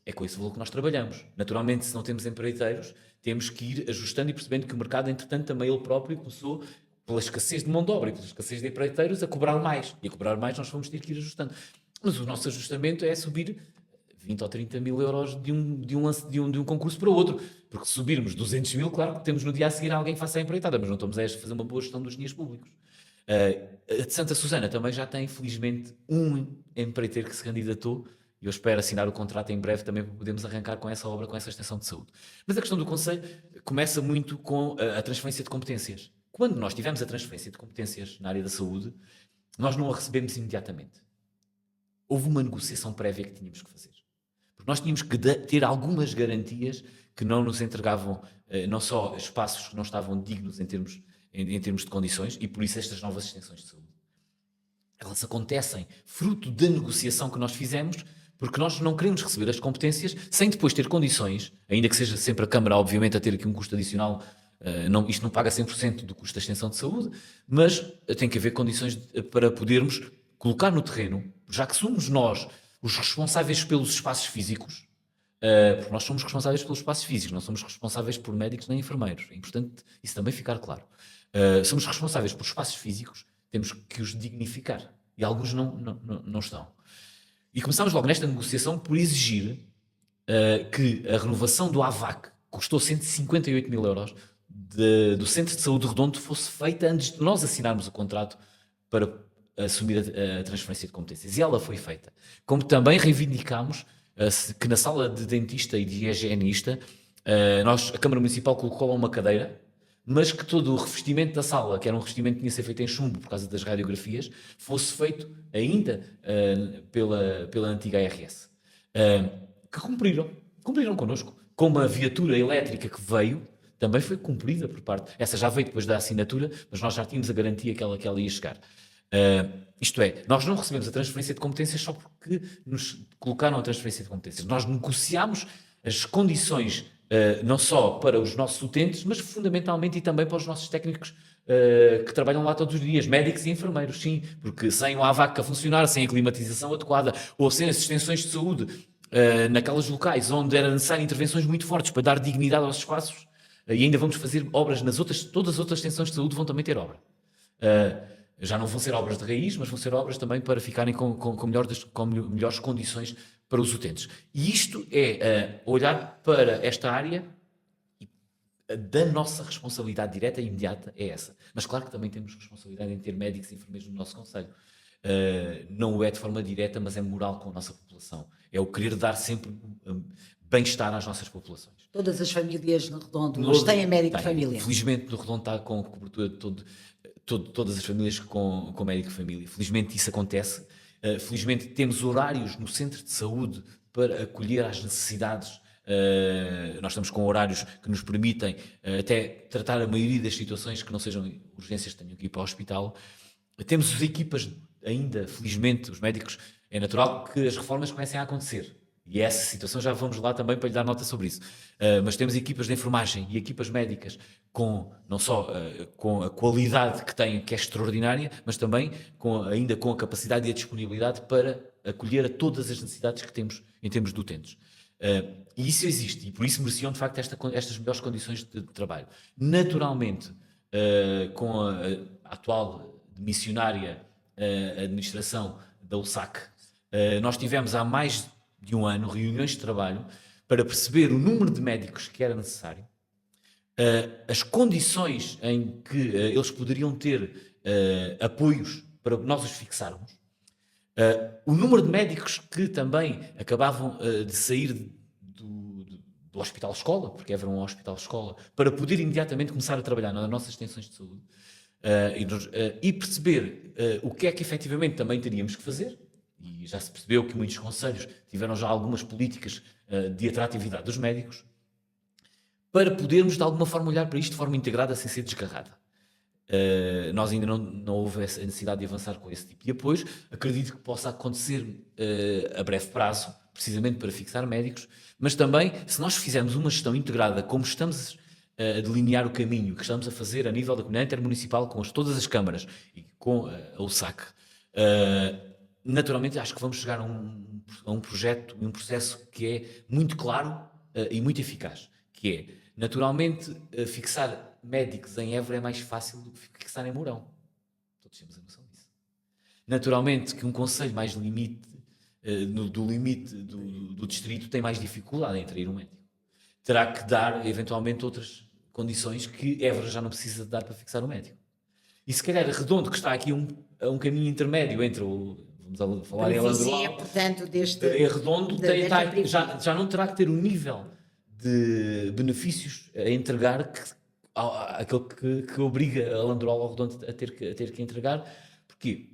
Speaker 2: é com esse valor que nós trabalhamos. Naturalmente, se não temos empreiteiros, temos que ir ajustando e percebendo que o mercado, entretanto, também ele próprio começou, pela escassez de mão de obra e pela escassez de empreiteiros, a cobrar mais. E a cobrar mais nós vamos ter que ir ajustando. Mas o nosso ajustamento é subir 20 ou 30 mil euros de um concurso para o outro. Porque se subirmos 200 mil, claro que temos no dia a seguir alguém que faça a empreitada, mas não estamos a fazer uma boa gestão dos dinheiros públicos. A de Santa Susana também já tem, felizmente, um empreiteiro que se candidatou, e eu espero assinar o contrato em breve também para podermos arrancar com essa obra, com essa extensão de saúde. Mas a questão do Conselho começa muito com a transferência de competências. Quando nós tivemos a transferência de competências na área da saúde, nós não a recebemos imediatamente. Houve uma negociação prévia que tínhamos que fazer. Porque nós tínhamos que ter algumas garantias que não nos entregavam, não só espaços que não estavam dignos em termos de condições, e por isso estas novas extensões de saúde. Elas acontecem fruto da negociação que nós fizemos, porque nós não queremos receber as competências sem depois ter condições, ainda que seja sempre a Câmara, obviamente, a ter aqui um custo adicional. Isto não paga 100% do custo da extensão de saúde, mas tem que haver condições para podermos colocar no terreno, já que somos nós, os responsáveis pelos espaços físicos, porque nós somos responsáveis pelos espaços físicos, não somos responsáveis por médicos nem enfermeiros. É importante isso também ficar claro. Somos responsáveis por espaços físicos, temos que os dignificar. E alguns não estão. E começámos logo nesta negociação por exigir que a renovação do AVAC, que custou 158 mil euros, do Centro de Saúde Redondo, fosse feita antes de nós assinarmos o contrato para assumir a transferência de competências. E ela foi feita. Como também reivindicámos que na sala de dentista e de higienista, a Câmara Municipal colocou lá uma cadeira, mas que todo o revestimento da sala, que era um revestimento que tinha de ser feito em chumbo por causa das radiografias, fosse feito ainda pela antiga ARS. Que cumpriram connosco. Como a viatura elétrica que veio, também foi cumprida por parte. Essa já veio depois da assinatura, mas nós já tínhamos a garantia que ela ia chegar. Isto é, nós não recebemos a transferência de competências só porque nos colocaram a transferência de competências. Nós negociámos as condições, não só para os nossos utentes, mas fundamentalmente e também para os nossos técnicos que trabalham lá todos os dias, médicos e enfermeiros, sim, porque sem o AVAC a funcionar, sem a climatização adequada, ou sem as extensões de saúde naqueles locais onde era necessário intervenções muito fortes para dar dignidade aos espaços, e ainda vamos fazer obras todas as outras extensões de saúde vão também ter obra. Já não vão ser obras de raiz, mas vão ser obras também para ficarem com melhores condições para os utentes. E isto é olhar para esta área e da nossa responsabilidade direta e imediata é essa. Mas claro que também temos responsabilidade em ter médicos e enfermeiros no nosso concelho. Não é de forma direta, mas é moral com a nossa população. É o querer dar sempre bem-estar às nossas populações.
Speaker 1: Todas as famílias no Redondo têm médico de família.
Speaker 2: Felizmente no Redondo está com cobertura de todas as famílias com médico de família. Felizmente isso acontece. Felizmente temos horários no centro de saúde para acolher às necessidades. Nós estamos com horários que nos permitem até tratar a maioria das situações que não sejam urgências que tenham que ir para o hospital. Temos as equipas ainda, felizmente, os médicos, é natural que as reformas comecem a acontecer. E essa situação já vamos lá também para lhe dar nota sobre isso. Mas temos equipas de enfermagem e equipas médicas não só com a qualidade que têm, que é extraordinária, mas também ainda com a capacidade e a disponibilidade para acolher a todas as necessidades que temos em termos de utentes. E isso existe, e por isso mereciam de facto estas melhores condições de trabalho. Naturalmente, com a atual missionária administração da USAC, nós tivemos há mais de um ano reuniões de trabalho para perceber o número de médicos que era necessário, as condições em que eles poderiam ter apoios para nós os fixarmos, o número de médicos que também acabavam de sair do hospital-escola, porque era um hospital-escola, para poder imediatamente começar a trabalhar nas nossas extensões de saúde, e perceber o que é que efetivamente também teríamos que fazer. E já se percebeu que muitos concelhos tiveram já algumas políticas de atratividade dos médicos, para podermos de alguma forma olhar para isto de forma integrada sem ser desgarrada. Nós ainda não houve essa necessidade de avançar com esse tipo de apoios. Acredito que possa acontecer a breve prazo, precisamente para fixar médicos, mas também, se nós fizermos uma gestão integrada, como estamos a delinear o caminho que estamos a fazer a nível da comunidade intermunicipal com todas as câmaras e com a USAC, naturalmente acho que vamos chegar a um projeto, um processo que é muito claro e muito eficaz, que é, naturalmente, fixar médicos em Évora é mais fácil do que fixar em Mourão. Todos temos a noção disso. Naturalmente que um concelho mais limite, do limite do distrito, tem mais dificuldade em atrair um médico. Terá que dar, eventualmente, outras condições que Évora já não precisa de dar para fixar o médico. E se calhar Redondo, que está aqui um caminho intermédio entre vamos falar em Alandroal,
Speaker 1: portanto,
Speaker 2: Redondo já não terá que ter o nível de benefícios a entregar aquele que obriga a Alandroal ao Redondo a ter que entregar, porque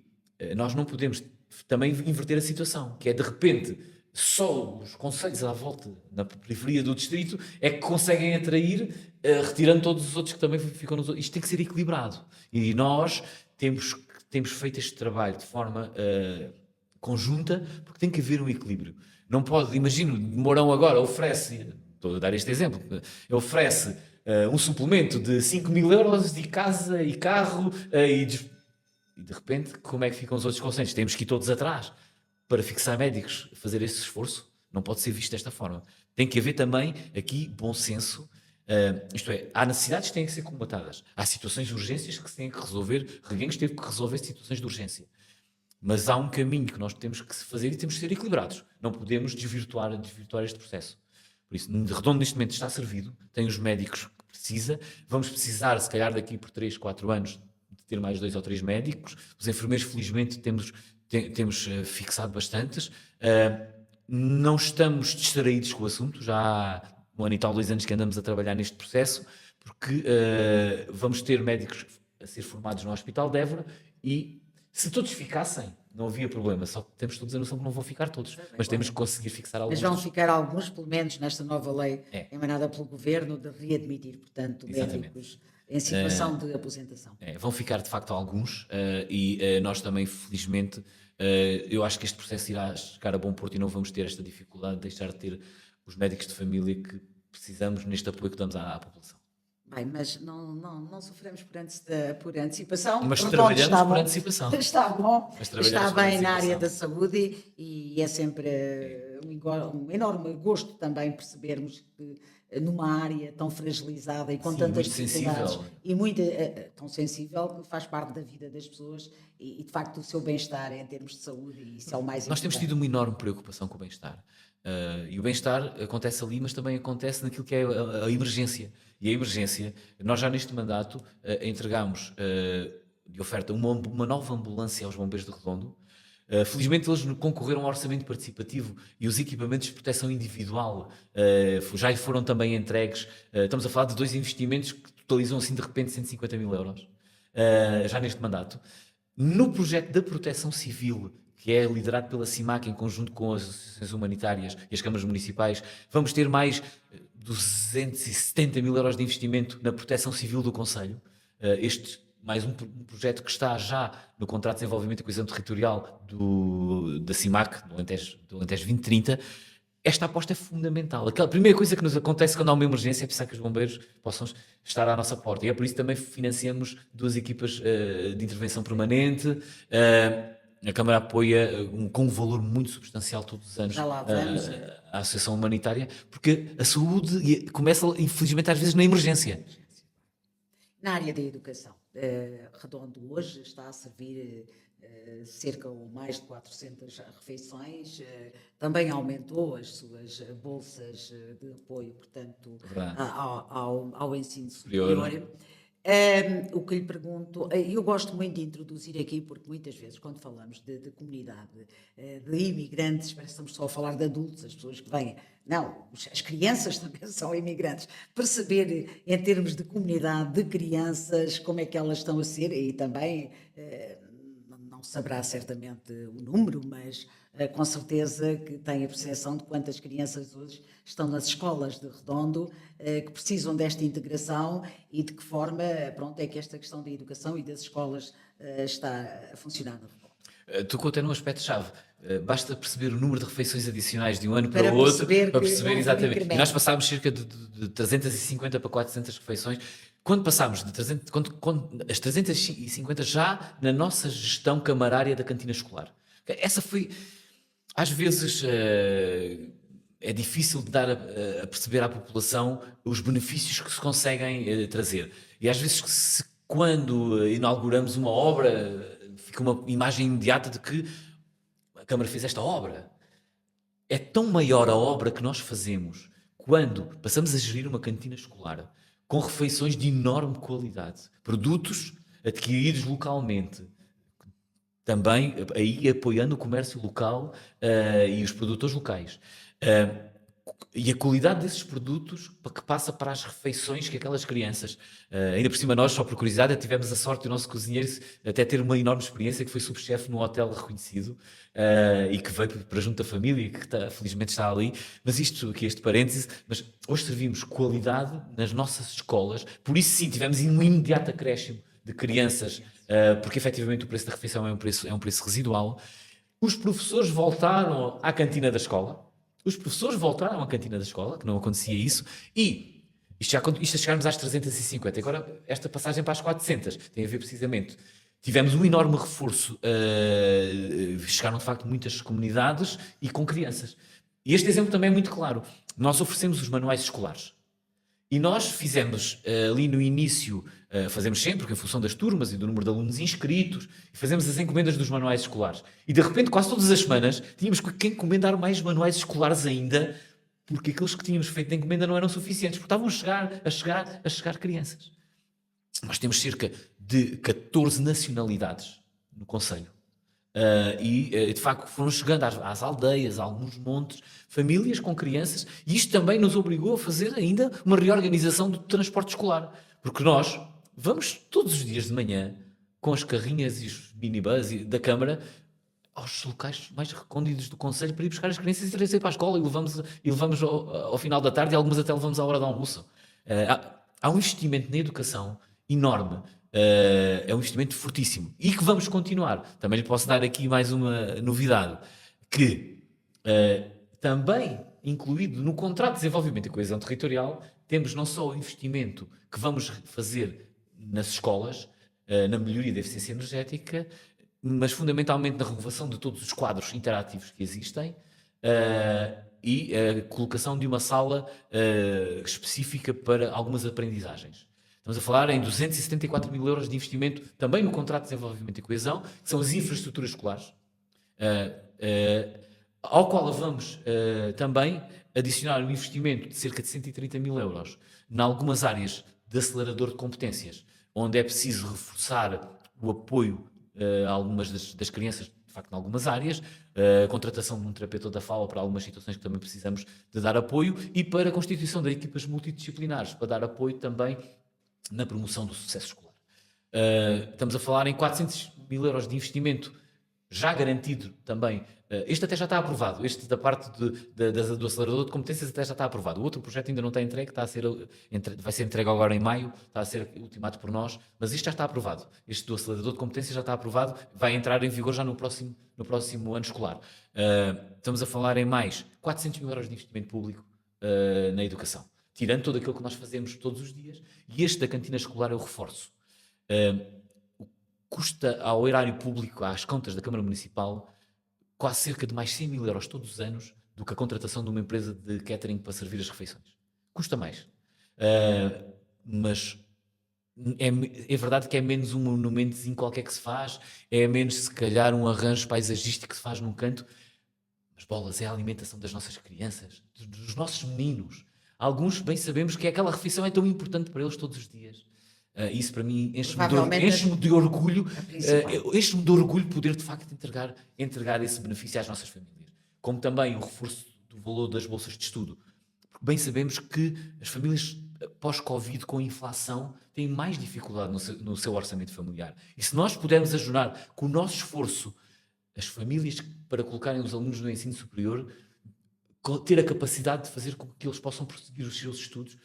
Speaker 2: nós não podemos também inverter a situação, que é de repente só os concelhos à volta, na periferia do distrito, é que conseguem atrair, retirando todos os outros que também ficam nos outros. Isto tem que ser equilibrado. E nós temos feito este trabalho de forma conjunta, porque tem que haver um equilíbrio. Não pode, imagino, Mourão agora oferece, estou a dar este exemplo, oferece um suplemento de 5 mil euros de casa e carro, e de repente, como é que ficam os outros concelhos? Temos que ir todos atrás. para fixar médicos, fazer esse esforço, não pode ser visto desta forma. Tem que haver também aqui bom senso, isto é, há necessidades que têm que ser comatadas, há situações de urgências que se têm que resolver, Reguengos teve que resolver situações de urgência. Mas há um caminho que nós temos que fazer e temos que ser equilibrados. Não podemos desvirtuar este processo. Por isso, Redondo neste momento está servido, tem os médicos que precisa, vamos precisar, se calhar daqui por 3, 4 anos, de ter mais 2 ou 3 médicos. Os enfermeiros, felizmente, temos fixado bastantes. Não estamos distraídos com o assunto, já há 1 ano e tal, 2 anos que andamos a trabalhar neste processo, porque vamos ter médicos a ser formados no Hospital de Évora e se todos ficassem, não havia problema, só que temos todos a noção que não vão ficar todos, mas temos que conseguir fixar alguns.
Speaker 1: Mas vão ficar alguns, pelo menos nesta nova lei emanada pelo Governo, de readmitir, portanto, médicos em situação de aposentação.
Speaker 2: Vão ficar, de facto, alguns e nós também, felizmente, eu acho que este processo irá chegar a bom porto e não vamos ter esta dificuldade de deixar de ter os médicos de família que precisamos neste apoio que damos à população.
Speaker 1: Bem, mas não sofremos por antecipação.
Speaker 2: Mas trabalhamos por antecipação.
Speaker 1: Está bom, está bem na área da
Speaker 2: antecipação.
Speaker 1: saúde e é sempre um enorme gosto também percebermos que numa área tão fragilizada e com
Speaker 2: Sim,
Speaker 1: tantas
Speaker 2: muito
Speaker 1: dificuldades
Speaker 2: sensível.
Speaker 1: e muito tão sensível, que faz parte da vida das pessoas e de facto o seu bem-estar em termos de saúde, e isso é o mais
Speaker 2: Nós temos
Speaker 1: importante.
Speaker 2: tido uma enorme preocupação com o bem-estar. E o bem-estar acontece ali, mas também acontece naquilo que é a emergência. E a emergência, nós já neste mandato entregámos de oferta uma nova ambulância aos bombeiros de Redondo. Felizmente eles concorreram ao orçamento participativo e os equipamentos de proteção individual já lhe foram também entregues. Estamos a falar de 2 investimentos que totalizam assim de repente 150 mil euros já neste mandato. No projeto da proteção civil, que é liderado pela CIMAC em conjunto com as associações humanitárias e as câmaras municipais, vamos ter mais 270 mil euros de investimento na proteção civil do concelho. Mais um projeto que está já no contrato de desenvolvimento e coesão territorial da CIMAC, do Alentejo 2030. Esta aposta é fundamental. A primeira coisa que nos acontece quando há uma emergência é pensar que os bombeiros possam estar à nossa porta. E é por isso que também financiamos 2 equipas de intervenção permanente. A Câmara apoia com um valor muito substancial todos os anos
Speaker 1: Já lá vamos.
Speaker 2: a Associação Humanitária, porque a saúde começa, infelizmente, às vezes na emergência.
Speaker 1: Na área da educação, Redondo hoje está a servir cerca ou mais de 400 refeições, também aumentou as suas bolsas de apoio, portanto,
Speaker 2: Verdade.
Speaker 1: ao ensino
Speaker 2: Superior.
Speaker 1: superior. O que lhe pergunto, eu gosto muito de introduzir aqui, porque muitas vezes quando falamos de comunidade, de imigrantes, parece que estamos só a falar de adultos, as pessoas que vêm. Não, as crianças também são imigrantes. Perceber em termos de comunidade, de crianças, como é que elas estão a ser, e também não saberá certamente o número, mas com certeza que tem a percepção de quantas crianças hoje estão nas escolas de Redondo, que precisam desta integração e de que forma, pronto, é que esta questão da educação e das escolas está a funcionar no Redondo.
Speaker 2: Tocou até num aspecto-chave. Basta perceber o número de refeições adicionais de um ano para
Speaker 1: Para
Speaker 2: o outro
Speaker 1: perceber
Speaker 2: para
Speaker 1: que
Speaker 2: perceber
Speaker 1: houve um
Speaker 2: exatamente.
Speaker 1: incremento.
Speaker 2: E nós passámos cerca de 350 para 400 refeições. Quando passámos de 300, as 350 já na nossa gestão camarária da cantina escolar. Essa foi, às vezes, é difícil de dar a perceber à população os benefícios que se conseguem trazer. E às vezes, quando inauguramos uma obra, fica uma imagem imediata de que a Câmara fez esta obra. É tão maior a obra que nós fazemos quando passamos a gerir uma cantina escolar com refeições de enorme qualidade, produtos adquiridos localmente, também aí apoiando o comércio local e os produtores locais. E a qualidade desses produtos que passa para as refeições que aquelas crianças, ainda por cima nós, só por curiosidade, tivemos a sorte do nosso cozinheiro até ter uma enorme experiência, que foi subchefe num hotel reconhecido e que veio para junto da família e que felizmente está ali. Mas isto aqui, este parêntese, mas hoje servimos qualidade nas nossas escolas, por isso sim, tivemos um imediato acréscimo de crianças, porque efetivamente o preço da refeição é um preço residual. Os professores voltaram à cantina da escola. Que não acontecia isso, e isto a chegarmos às 350, agora esta passagem para as 400 tem a ver precisamente, tivemos um enorme reforço. Chegaram, de facto, muitas comunidades e com crianças. E este exemplo também é muito claro. Nós oferecemos os manuais escolares. E nós fizemos ali no início, fazemos sempre, porque em função das turmas e do número de alunos inscritos, e fazemos as encomendas dos manuais escolares. E de repente, quase todas as semanas, tínhamos que encomendar mais manuais escolares ainda, porque aqueles que tínhamos feito de encomenda não eram suficientes, porque estavam a chegar crianças. Nós temos cerca de 14 nacionalidades no concelho. De facto foram chegando às aldeias, a alguns montes, famílias com crianças, e isto também nos obrigou a fazer ainda uma reorganização do transporte escolar, porque nós vamos todos os dias de manhã com as carrinhas e os minibus da Câmara aos locais mais recônditos do concelho para ir buscar as crianças e trazer para a escola, e levamos ao final da tarde, e algumas até levamos à hora do almoço. Há um investimento na educação enorme. É um investimento fortíssimo e que vamos continuar. Também lhe posso dar aqui mais uma novidade, que também incluído no contrato de desenvolvimento e coesão territorial, temos não só o investimento que vamos fazer nas escolas, na melhoria da eficiência energética, mas fundamentalmente na renovação de todos os quadros interativos que existem, e a colocação de uma sala específica para algumas aprendizagens. Estamos a falar em 274 mil euros de investimento também no contrato de desenvolvimento e coesão, que são as infraestruturas escolares, ao qual vamos também adicionar um investimento de cerca de 130 mil euros em algumas áreas de acelerador de competências, onde é preciso reforçar o apoio a algumas das crianças, de facto, em algumas áreas, a contratação de um terapeuta da fala para algumas situações que também precisamos de dar apoio, e para a constituição de equipas multidisciplinares, para dar apoio também na promoção do sucesso escolar. Estamos a falar em 400 mil euros de investimento já garantido também. Este até já está aprovado. Este da parte do acelerador de competências até já está aprovado. O outro projeto ainda não está entregue, vai ser entregue agora em maio, está a ser ultimado por nós, mas isto já está aprovado. Este do acelerador de competências já está aprovado, vai entrar em vigor já no próximo ano escolar. Estamos a falar em mais 400 mil euros de investimento público na educação, tirando todo aquilo que nós fazemos todos os dias, e este da cantina escolar eu reforço. Custa ao erário público, às contas da Câmara Municipal, quase cerca de mais 100 mil euros todos os anos do que a contratação de uma empresa de catering para servir as refeições. Custa mais. Mas é verdade que é menos um monumentozinho qualquer que se faz, é menos, se calhar, um arranjo paisagístico que se faz num canto, mas bolas, é a alimentação das nossas crianças, dos nossos meninos. Alguns bem sabemos que aquela refeição é tão importante para eles todos os dias. Isso para mim enche-me de orgulho, poder de facto entregar esse benefício às nossas famílias. Como também o reforço do valor das bolsas de estudo. Porque bem sabemos que as famílias pós-Covid, com a inflação, têm mais dificuldade no seu orçamento familiar. E se nós pudermos ajudar com o nosso esforço as famílias para colocarem os alunos no ensino superior, ter a capacidade de fazer com que eles possam prosseguir os seus estudos,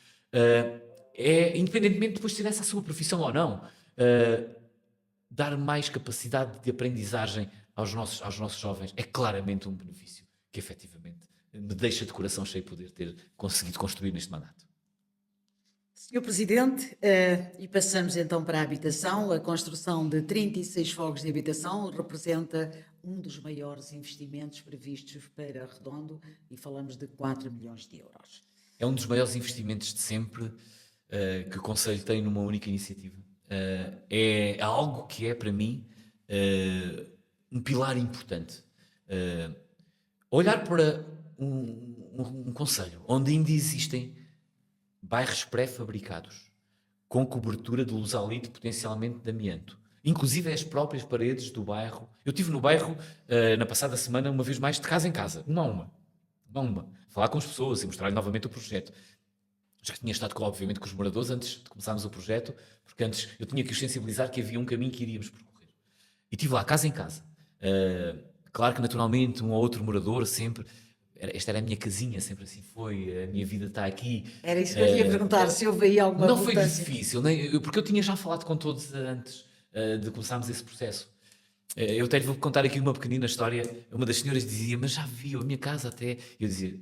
Speaker 2: independentemente de depois ter essa sua profissão ou não, dar mais capacidade de aprendizagem aos nossos jovens é claramente um benefício que efetivamente me deixa de coração cheio poder ter conseguido construir neste mandato.
Speaker 1: Senhor Presidente, e passamos então para a habitação. A construção de 36 fogos de habitação representa um dos maiores investimentos previstos para Redondo, e falamos de 4 milhões de euros.
Speaker 2: É um dos maiores investimentos de sempre que o Conselho tem numa única iniciativa. É algo que é, para mim, um pilar importante. Olhar para um Conselho onde ainda existem bairros pré-fabricados, com cobertura de luz-alite, potencialmente de amianto. Inclusive as próprias paredes do bairro. Eu estive no bairro na passada semana, uma vez mais, de casa em casa, uma a uma, falar com as pessoas e mostrar-lhe novamente o projeto. Já tinha estado, obviamente, com os moradores antes de começarmos o projeto, porque antes eu tinha que os sensibilizar que havia um caminho que iríamos percorrer. E estive lá, casa em casa. Claro que, naturalmente, um ou outro morador sempre... Esta era a minha casinha, sempre assim foi, a minha vida está aqui.
Speaker 1: Era isso que eu ia perguntar, se houve aí alguma
Speaker 2: Não
Speaker 1: relutância.
Speaker 2: foi difícil, porque eu tinha já falado com todos antes de começarmos esse processo. Eu até lhe vou contar aqui uma pequenina história. Uma das senhoras dizia, mas já viu a minha casa até... Eu dizia,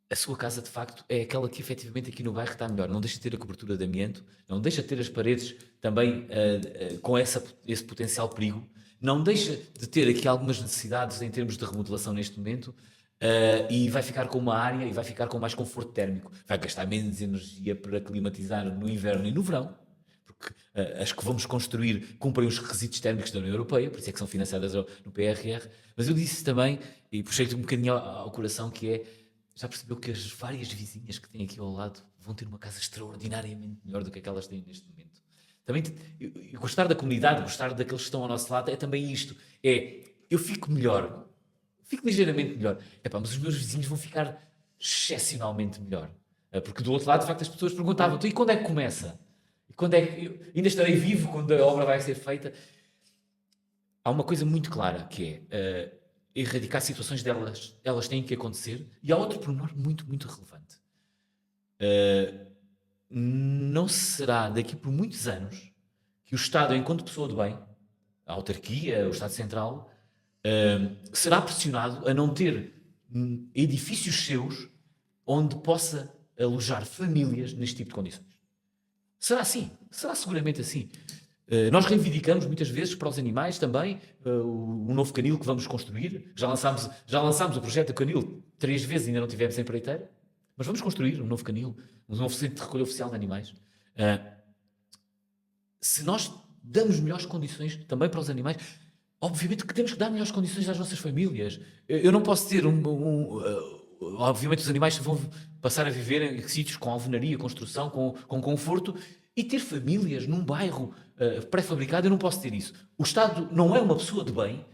Speaker 2: a sua casa, de facto, é aquela que efetivamente aqui no bairro está melhor. Não deixa de ter a cobertura de amianto, não deixa de ter as paredes também com esse potencial perigo, não deixa de ter aqui algumas necessidades em termos de remodelação neste momento, e vai ficar com uma área e vai ficar com mais conforto térmico. Vai gastar menos energia para climatizar no inverno e no verão, porque as que vamos construir cumprem os requisitos térmicos da União Europeia, por isso é que são financiadas no PRR. Mas eu disse também, e puxei-te um bocadinho ao coração, que é, já percebeu que as várias vizinhas que têm aqui ao lado vão ter uma casa extraordinariamente melhor do que aquelas têm neste momento. Também, gostar da comunidade, gostar daqueles que estão ao nosso lado, é também isto. Eu fico melhor, fico ligeiramente melhor. Mas os meus vizinhos vão ficar excepcionalmente melhor. Porque do outro lado, de facto, as pessoas perguntavam, então, e quando é que começa? E quando é que eu ainda estarei vivo quando a obra vai ser feita? Há uma coisa muito clara, que é erradicar situações elas têm que acontecer, e há outro pormenor muito, muito relevante. Não será daqui por muitos anos que o Estado, enquanto pessoa de bem, a autarquia, o Estado Central, será pressionado a não ter edifícios seus onde possa alojar famílias neste tipo de condições. Será assim, será seguramente assim. Nós reivindicamos muitas vezes para os animais também o novo canil que vamos construir. Já lançámos o projeto do canil 3 vezes, ainda não tivemos em empreiteira, mas vamos construir um novo canil, um novo centro de recolha oficial de animais. Se nós damos melhores condições também para os animais, obviamente que temos que dar melhores condições às nossas famílias. Eu não posso ter obviamente os animais vão passar a viver em sítios com alvenaria, construção, com conforto, e ter famílias num bairro pré-fabricado. Eu não posso ter isso. O Estado não é uma pessoa de bem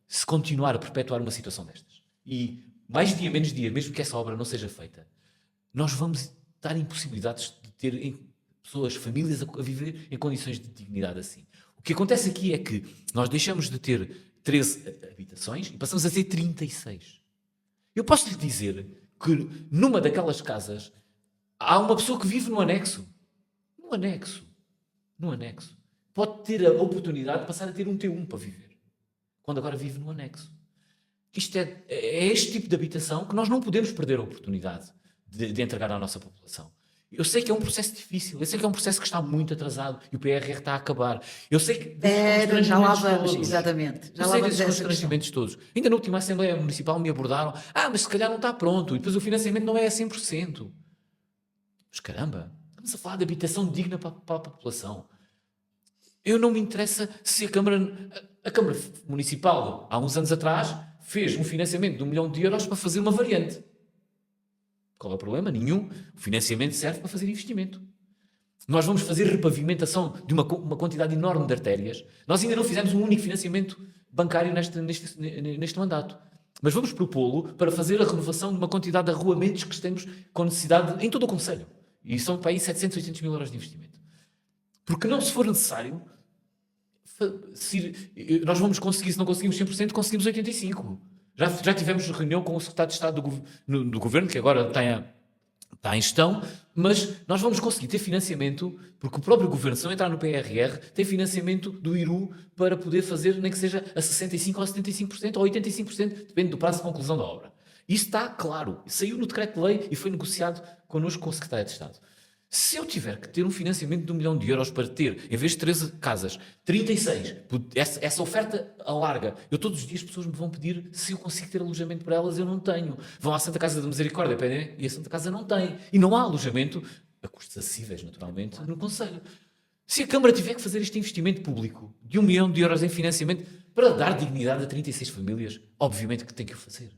Speaker 2: se continuar a perpetuar uma situação destas. E mais dia, menos dia, mesmo que essa obra não seja feita, nós vamos estar impossibilitados de ter pessoas, famílias a viver em condições de dignidade assim. O que acontece aqui é que nós deixamos de ter 13 habitações e passamos a ter 36. Eu posso lhe dizer que numa daquelas casas há uma pessoa que vive no anexo. No anexo. Pode ter a oportunidade de passar a ter um T1 para viver, quando agora vive no anexo. Isto é este tipo de habitação que nós não podemos perder a oportunidade de entregar à nossa população. Eu sei que é um processo difícil, eu sei que é um processo que está muito atrasado e o PRR está a acabar. Eu sei que
Speaker 1: já lá vamos, exatamente. Já
Speaker 2: eu
Speaker 1: lá
Speaker 2: sei
Speaker 1: vamos
Speaker 2: desses
Speaker 1: a essa
Speaker 2: constrangimentos todos. Ainda na última Assembleia Municipal me abordaram, mas se calhar não está pronto, e depois o financiamento não é a 100%. Mas caramba, estamos a falar de habitação digna para a população. Eu não me interessa se a Câmara Municipal, há uns anos atrás, fez um financiamento de 1 milhão de euros para fazer uma variante. Qual é o problema? Nenhum. O financiamento serve para fazer investimento. Nós vamos fazer repavimentação de uma quantidade enorme de artérias. Nós ainda não fizemos um único financiamento bancário neste mandato. Mas vamos propô-lo para fazer a renovação de uma quantidade de arruamentos que temos com necessidade em todo o concelho. E são para aí 700, 800 mil euros de investimento. Porque não, se for necessário, nós vamos conseguir, se não conseguimos 100%, conseguimos 85%. Já tivemos reunião com o secretário de Estado do Governo, que agora está em gestão, mas nós vamos conseguir ter financiamento, porque o próprio Governo, se não entrar no PRR, tem financiamento do IRU para poder fazer, nem que seja a 65% ou a 75% ou a 85%, depende do prazo de conclusão da obra. Isso está claro, saiu no decreto-lei e foi negociado connosco com o secretário de Estado. Se eu tiver que ter um financiamento de 1 milhão de euros para ter, em vez de 13 casas, 36, essa oferta alarga, todos os dias as pessoas me vão pedir se eu consigo ter alojamento para elas, eu não tenho. Vão à Santa Casa da Misericórdia, pedem, e a Santa Casa não tem. E não há alojamento, a custos acessíveis, naturalmente, no concelho. Se a Câmara tiver que fazer este investimento público de 1 milhão de euros em financiamento para dar dignidade a 36 famílias, obviamente que tem que o fazer.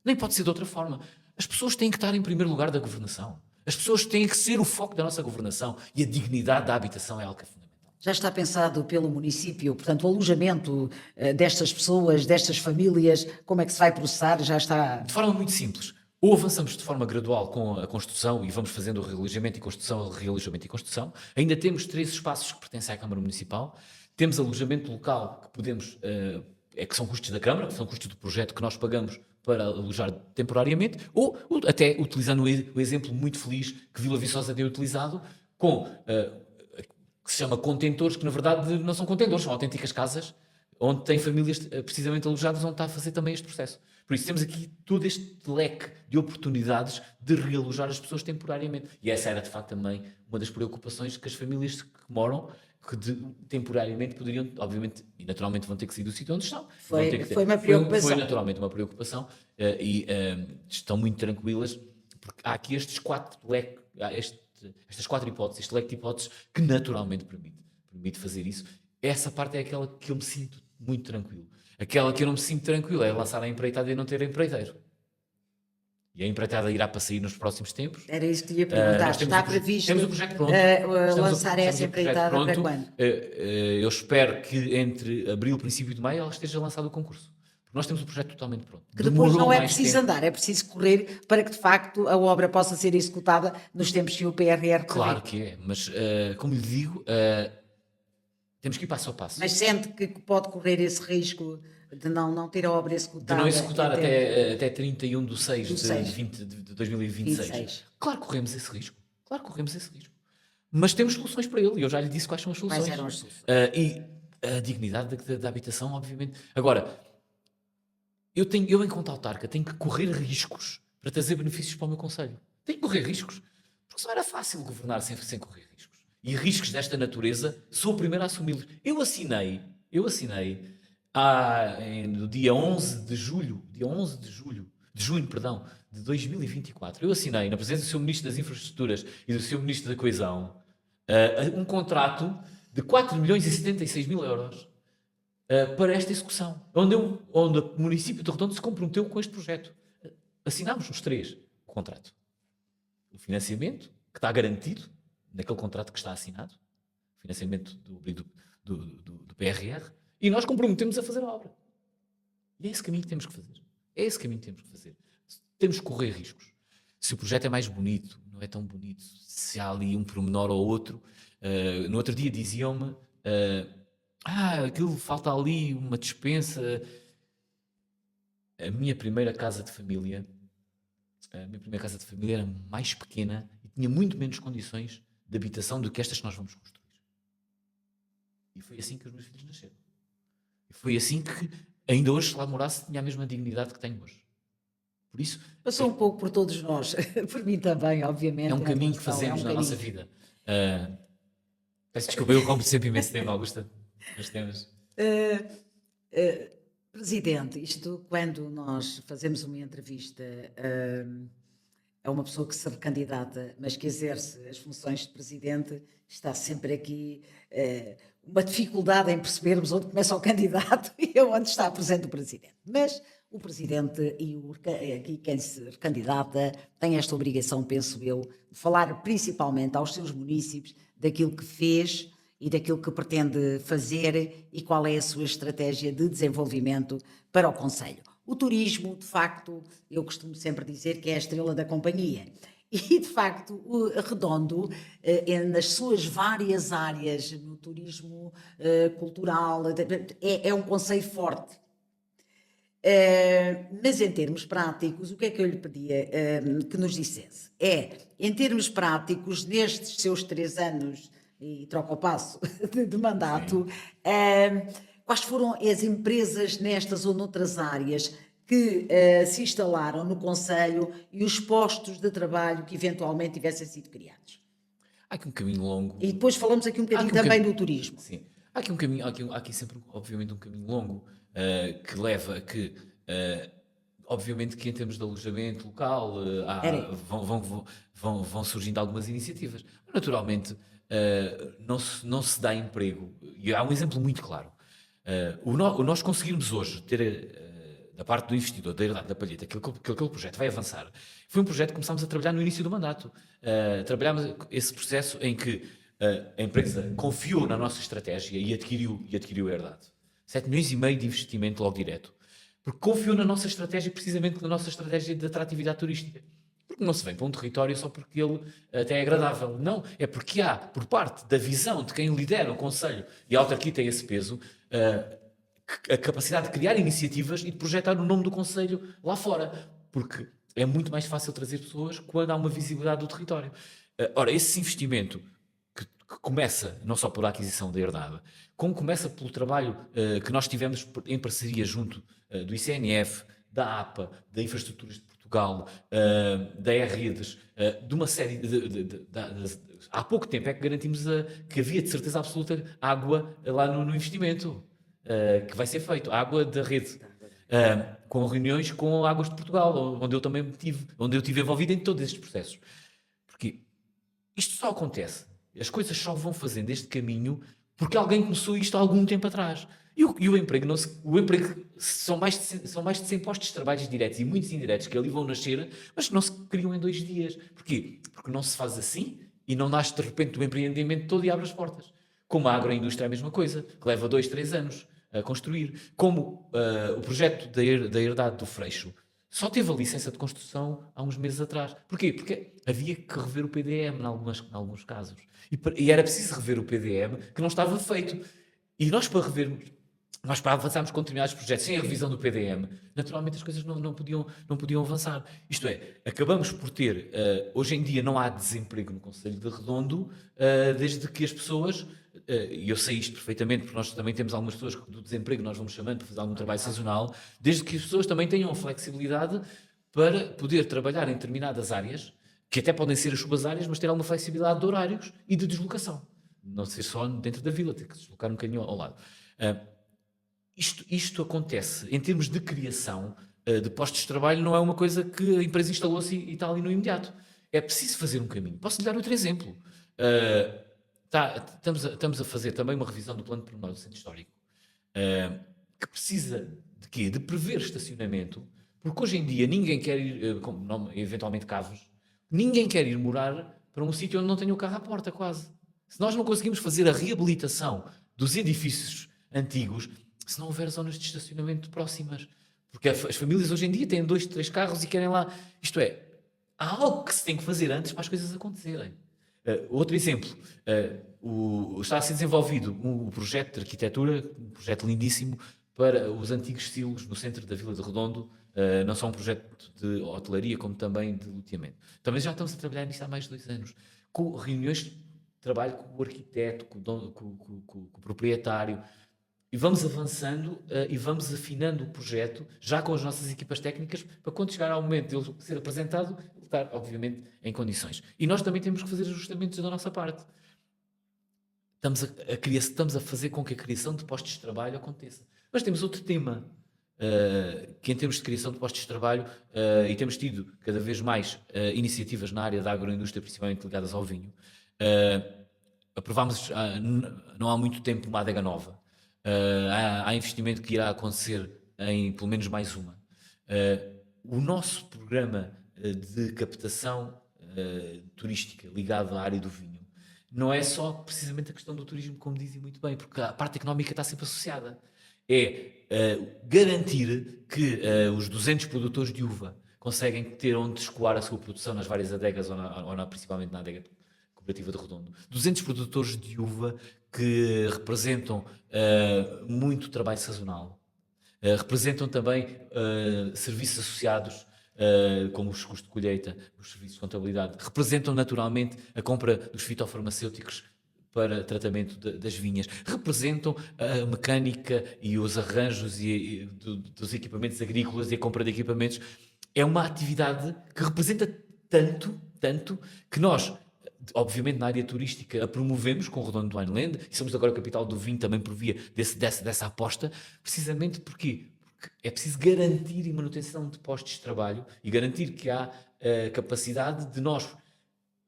Speaker 2: Nem pode ser de outra forma. As pessoas têm que estar em primeiro lugar da governação. As pessoas têm que ser o foco da nossa governação e a dignidade da habitação é algo que é fundamental.
Speaker 1: Já está pensado pelo município, portanto, o alojamento destas pessoas, destas famílias, como é que se vai processar? Já está...
Speaker 2: De forma muito simples. Ou avançamos de forma gradual com a construção e vamos fazendo o realojamento e construção. Ainda temos 3 espaços que pertencem à Câmara Municipal. Temos alojamento local que podemos... que são custos da Câmara, que são custos do projeto que nós pagamos para alojar temporariamente, ou até utilizando o exemplo muito feliz que Vila Viçosa tem utilizado, que se chama contentores, que na verdade não são contentores, são autênticas casas onde tem famílias precisamente alojadas, onde está a fazer também este processo. Por isso temos aqui todo este leque de oportunidades de realojar as pessoas temporariamente. E essa era, de facto, também uma das preocupações que as famílias que moram, temporariamente poderiam, obviamente, e naturalmente vão ter que sair do sítio onde estão.
Speaker 1: Foi
Speaker 2: Vão ter que
Speaker 1: uma preocupação.
Speaker 2: Foi naturalmente uma preocupação estão muito tranquilas, porque há aqui estas quatro hipóteses, este leque de hipóteses que naturalmente permite fazer isso. Essa parte é aquela que eu me sinto muito tranquilo. Aquela que eu não me sinto tranquilo é lançar a empreitada e não ter empreiteiro. E a empreitada irá para sair nos próximos tempos.
Speaker 1: Era isso que te ia perguntar. Está previsto
Speaker 2: temos o projeto pronto.
Speaker 1: lançar essa empreitada para quando?
Speaker 2: Eu espero que entre abril e princípio de maio ela esteja lançado o concurso. Porque nós temos o projeto totalmente pronto.
Speaker 1: Que depois não é preciso andar, é preciso correr para que de facto a obra possa ser executada nos tempos que o PRR prevê.
Speaker 2: Claro que é, mas como lhe digo, temos que ir passo a passo.
Speaker 1: Mas sente que pode correr esse risco de não ter a obra executada?
Speaker 2: De não executar até 31 de 6 de 2026.
Speaker 1: 26.
Speaker 2: Claro que corremos esse risco. Mas temos soluções para ele, e eu já lhe disse quais são as soluções.
Speaker 1: Quais eram as soluções?
Speaker 2: E a dignidade da habitação, obviamente. Agora, eu enquanto autarca, tenho que correr riscos para trazer benefícios para o meu concelho. Tenho que correr riscos, porque só era fácil governar sem correr riscos. E riscos desta natureza, sou o primeiro a assumi-los. Eu assinei no dia 11 de junho de 2024, eu assinei, na presença do Sr. Ministro das Infraestruturas e do Sr. Ministro da Coesão, um contrato de 4.076.000 euros para esta execução, onde o município de Redondo se comprometeu com este projeto. Assinámos os três o contrato. O financiamento, que está garantido naquele contrato que está assinado, o financiamento do PRR, e nós comprometemos a fazer a obra. E é esse caminho que temos que fazer. Temos que correr riscos. Se o projeto é mais bonito, não é tão bonito, se há ali um pormenor ou outro. No outro dia diziam-me aquilo falta ali uma despensa. A minha primeira casa de família era mais pequena e tinha muito menos condições de habitação do que estas que nós vamos construir. E foi assim que os meus filhos nasceram. E foi assim que, ainda hoje, se lá morasse, tinha a mesma dignidade que tenho hoje. Por isso...
Speaker 1: Passou um pouco por todos nós, por mim também, obviamente.
Speaker 2: É um caminho que fazemos na nossa vida. Peço desculpa, eu compro sempre imenso tempo, Augusta, nos temas.
Speaker 1: Presidente, isto quando nós fazemos uma entrevista a uma pessoa que se recandidata, mas que exerce as funções de Presidente, está sempre aqui uma dificuldade em percebermos onde começa o candidato e onde está presente o Presidente. Mas o Presidente e aqui quem se recandidata tem esta obrigação, penso eu, de falar principalmente aos seus munícipes daquilo que fez e daquilo que pretende fazer e qual é a sua estratégia de desenvolvimento para o concelho. O turismo, de facto, eu costumo sempre dizer que é a estrela da companhia. E, de facto, o Redondo, nas suas várias áreas, no turismo cultural, é um concelho forte. Mas em termos práticos, o que é que eu lhe pedia que nos dissesse? Em termos práticos, nestes seus 3 anos, e troca o passo de mandato, quais foram as empresas nestas ou noutras áreas que se instalaram no concelho e os postos de trabalho que eventualmente tivessem sido criados?
Speaker 2: Há aqui um caminho longo.
Speaker 1: E depois falamos aqui um bocadinho também do turismo.
Speaker 2: Sim. Há aqui um caminho, há aqui sempre, obviamente, um caminho longo que leva a que, obviamente, que em termos de alojamento local vão surgindo algumas iniciativas. Naturalmente, não se dá emprego. E há um exemplo muito claro. Nós conseguirmos hoje ter, da parte do investidor, da Herdade da Palheta, que aquele projeto vai avançar, foi um projeto que começámos a trabalhar no início do mandato. Trabalhámos esse processo em que a empresa confiou na nossa estratégia e adquiriu a Herdade. 7,5 milhões de investimento logo direto. Porque confiou na nossa estratégia, precisamente na nossa estratégia de atratividade turística. Porque não se vem para um território só porque ele até é agradável. Não, é porque há, por parte da visão de quem lidera o concelho, e a autarquia tem esse peso, a capacidade de criar iniciativas e de projetar o nome do concelho lá fora. Porque é muito mais fácil trazer pessoas quando há uma visibilidade do território. Ora, esse investimento que começa não só pela aquisição da herdade, como começa pelo trabalho que nós tivemos em parceria junto do ICNF, da APA, da Infraestruturas de Portugal, da E-Redes, de uma série há pouco tempo é que garantimos que havia de certeza absoluta água lá no investimento que vai ser feito, água da rede. Com reuniões com Águas de Portugal, onde eu também estive envolvido em todos estes processos. Porque isto só acontece, as coisas só vão fazendo este caminho porque alguém começou isto há algum tempo atrás. E o emprego, são mais de 100 postos de trabalhos diretos e muitos indiretos que ali vão nascer, mas que não se criam em 2 dias. Porquê? Porque não se faz assim e não nasce de repente o empreendimento todo e abre as portas. Como a agroindústria é a mesma coisa, que leva 2, 3 anos a construir. Como o projeto da herdade do Freixo só teve a licença de construção há uns meses atrás. Porquê? Porque havia que rever o PDM em alguns casos. E era preciso rever o PDM que não estava feito. E nós para avançarmos com determinados projetos sem a revisão do PDM, naturalmente as coisas não podiam avançar. Isto é, acabamos por ter, hoje em dia não há desemprego no Concelho de Redondo, desde que as pessoas, e eu sei isto perfeitamente, porque nós também temos algumas pessoas que do desemprego nós vamos chamando para fazer algum trabalho sazonal, desde que as pessoas também tenham a flexibilidade para poder trabalhar em determinadas áreas, que até podem ser as suas áreas, mas ter alguma flexibilidade de horários e de deslocação. Não ser só dentro da vila, ter que se deslocar um bocadinho ao lado. Isto acontece em termos de criação de postos de trabalho, não é uma coisa que a empresa instalou-se e está ali no imediato. É preciso fazer um caminho. Posso-lhe dar outro exemplo. Estamos a fazer também uma revisão do plano de pormenor do centro histórico, que precisa de quê? De prever estacionamento, porque hoje em dia ninguém quer ir, eventualmente carros, ninguém quer ir morar para um sítio onde não tenha o carro à porta, quase. Se nós não conseguimos fazer a reabilitação dos edifícios antigos, se não houver zonas de estacionamento próximas. Porque as famílias hoje em dia têm 2, 3 carros e querem lá. Isto é, há algo que se tem que fazer antes para as coisas acontecerem. Outro exemplo, está a ser desenvolvido um projeto de arquitetura, um projeto lindíssimo, para os antigos silos no centro da Vila de Redondo, não só um projeto de hotelaria, como também de loteamento. Também já estamos a trabalhar nisso há mais de 2 anos, com reuniões de trabalho com o arquiteto, com o proprietário, e vamos avançando e vamos afinando o projeto, já com as nossas equipas técnicas, para quando chegar ao momento de ele ser apresentado, estar, obviamente, em condições. E nós também temos que fazer ajustamentos da nossa parte. Estamos a fazer com que a criação de postos de trabalho aconteça. Mas temos outro tema, que em termos de criação de postos de trabalho, e temos tido cada vez mais iniciativas na área da agroindústria, principalmente ligadas ao vinho. Aprovámos, não há muito tempo, uma adega nova. Há investimento que irá acontecer em pelo menos mais uma. O nosso programa de captação turística ligado à área do vinho não é só precisamente a questão do turismo, como dizem muito bem, porque a parte económica está sempre associada. É garantir que os 200 produtores de uva conseguem ter onde escoar a sua produção nas várias adegas, principalmente na adega cooperativa de Redondo. 200 produtores de uva que representam muito trabalho sazonal. Representam também serviços associados, como os custos de colheita, os serviços de contabilidade. Representam naturalmente a compra dos fitofarmacêuticos para tratamento das vinhas. Representam a mecânica e os arranjos dos equipamentos agrícolas e a compra de equipamentos. É uma atividade que representa tanto, que nós, obviamente, na área turística, a promovemos com o Redondo Wineland, e somos agora a capital do vinho também por via dessa aposta, precisamente porque é preciso garantir a manutenção de postos de trabalho e garantir que há capacidade de nós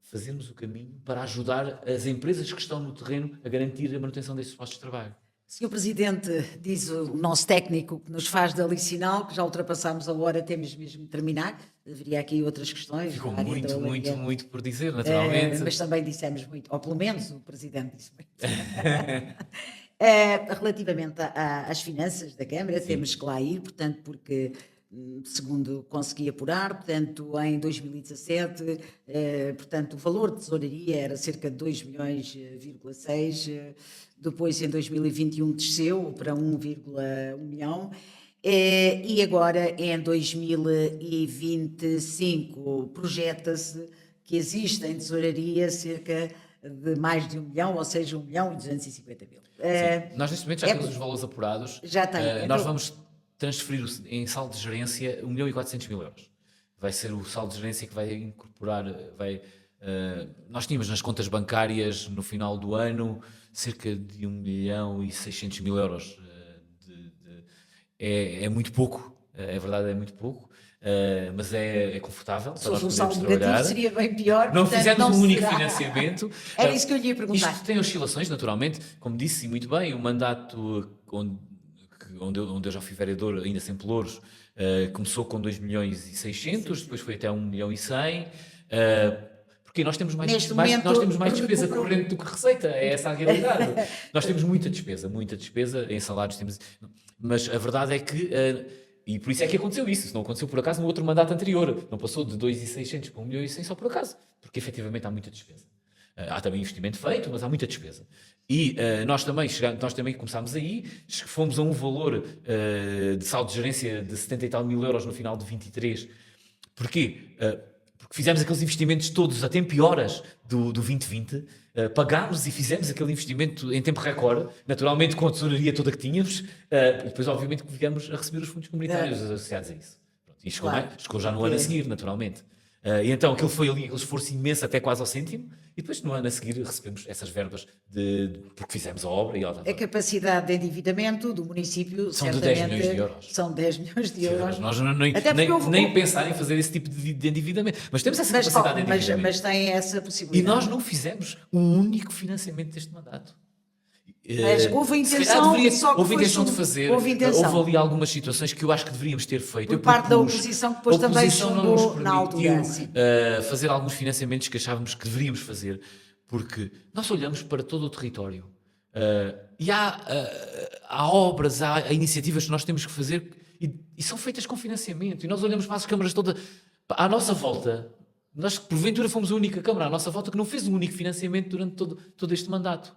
Speaker 2: fazermos o caminho para ajudar as empresas que estão no terreno a garantir a manutenção desses postos de trabalho.
Speaker 1: Senhor Presidente, diz o nosso técnico que nos faz de ali sinal, que já ultrapassámos a hora, temos mesmo de terminar. Haveria aqui outras questões.
Speaker 2: Ficou muito por dizer, naturalmente.
Speaker 1: Mas também dissemos muito, ou pelo menos o Presidente disse muito. Relativamente às finanças da Câmara, temos que lá ir, portanto, porque, segundo consegui apurar, portanto, em 2017, portanto, o valor de tesouraria era cerca de 2,6 milhões, depois em 2021 desceu para 1,1 milhão, e agora em 2025 projeta-se que existe em tesouraria cerca de mais de 1 milhão, ou seja, 1.250.000.
Speaker 2: Nós neste momento já
Speaker 1: é
Speaker 2: temos
Speaker 1: por-
Speaker 2: os valores apurados.
Speaker 1: Já tem.
Speaker 2: Nós
Speaker 1: Então,
Speaker 2: vamos transferir em saldo de gerência 1.400.000 euros. Vai ser o saldo de gerência que vai incorporar. Nós tínhamos nas contas bancárias no final do ano cerca de 1.600.000 euros. É muito pouco, é verdade, é muito pouco. Mas é confortável
Speaker 1: se
Speaker 2: para nós
Speaker 1: fosse um
Speaker 2: podermos
Speaker 1: saldo negativo
Speaker 2: trabalhar.
Speaker 1: seria bem pior.
Speaker 2: Não
Speaker 1: portanto,
Speaker 2: fizemos
Speaker 1: não
Speaker 2: um único
Speaker 1: será.
Speaker 2: financiamento.
Speaker 1: Era isso que eu lhe ia perguntar.
Speaker 2: Isto tem oscilações, naturalmente, como disse muito bem, o mandato onde eu já fui vereador, ainda sem pelouros, começou com 2.600.000, depois foi até 1.100.000. Porque nós temos mais,
Speaker 1: Neste
Speaker 2: nós
Speaker 1: momento,
Speaker 2: temos mais despesa
Speaker 1: recuperou.
Speaker 2: corrente do que receita, é essa a realidade. Nós temos muita despesa em salários, mas a verdade é que, e por isso é que aconteceu isso não aconteceu por acaso no outro mandato anterior, não passou de 2.600.000 para 1.100.000 só por acaso, porque efetivamente há muita despesa. Há também investimento feito, mas há muita despesa. E nós também começámos aí, fomos a um valor de saldo de gerência de 70 e tal mil euros no final de 23. Porquê? Porque fizemos aqueles investimentos todos a tempo e horas do 2020, pagámos e fizemos aquele investimento em tempo recorde, naturalmente com a tesouraria toda que tínhamos, e depois obviamente que viemos a receber os fundos comunitários associados a isso. Pronto, e chegou já no ano a seguir, naturalmente. E então aquilo foi ali aquele esforço imenso até quase ao cêntimo, e depois no ano a seguir recebemos essas verbas porque fizemos a obra e ela
Speaker 1: A capacidade de endividamento do município
Speaker 2: São de
Speaker 1: certamente
Speaker 2: 10 milhões de euros.
Speaker 1: são 10 milhões de euros.
Speaker 2: Nós
Speaker 1: Até porque
Speaker 2: nem pensar em fazer esse tipo de endividamento. Mas temos essa
Speaker 1: mas,
Speaker 2: capacidade de
Speaker 1: mas,
Speaker 2: endividamento.
Speaker 1: mas tem essa
Speaker 2: E
Speaker 1: possibilidade.
Speaker 2: nós não fizemos um único financiamento deste mandato.
Speaker 1: Mas houve a
Speaker 2: Se calhar
Speaker 1: intenção, só que
Speaker 2: houve
Speaker 1: foi
Speaker 2: intenção de fazer,
Speaker 1: houve intenção.
Speaker 2: houve ali algumas situações que eu acho que deveríamos ter feito.
Speaker 1: Por parte da oposição, que depois
Speaker 2: a
Speaker 1: também
Speaker 2: oposição não nos
Speaker 1: chumbou na altura,
Speaker 2: permitiu,
Speaker 1: sim.
Speaker 2: fazer alguns financiamentos que achávamos que deveríamos fazer, porque nós olhamos para todo o território e há obras, há iniciativas que nós temos que fazer e são feitas com financiamento, e nós olhamos para as câmaras todas à nossa volta. Nós, porventura, fomos a única Câmara à nossa volta que não fez um único financiamento durante todo este mandato.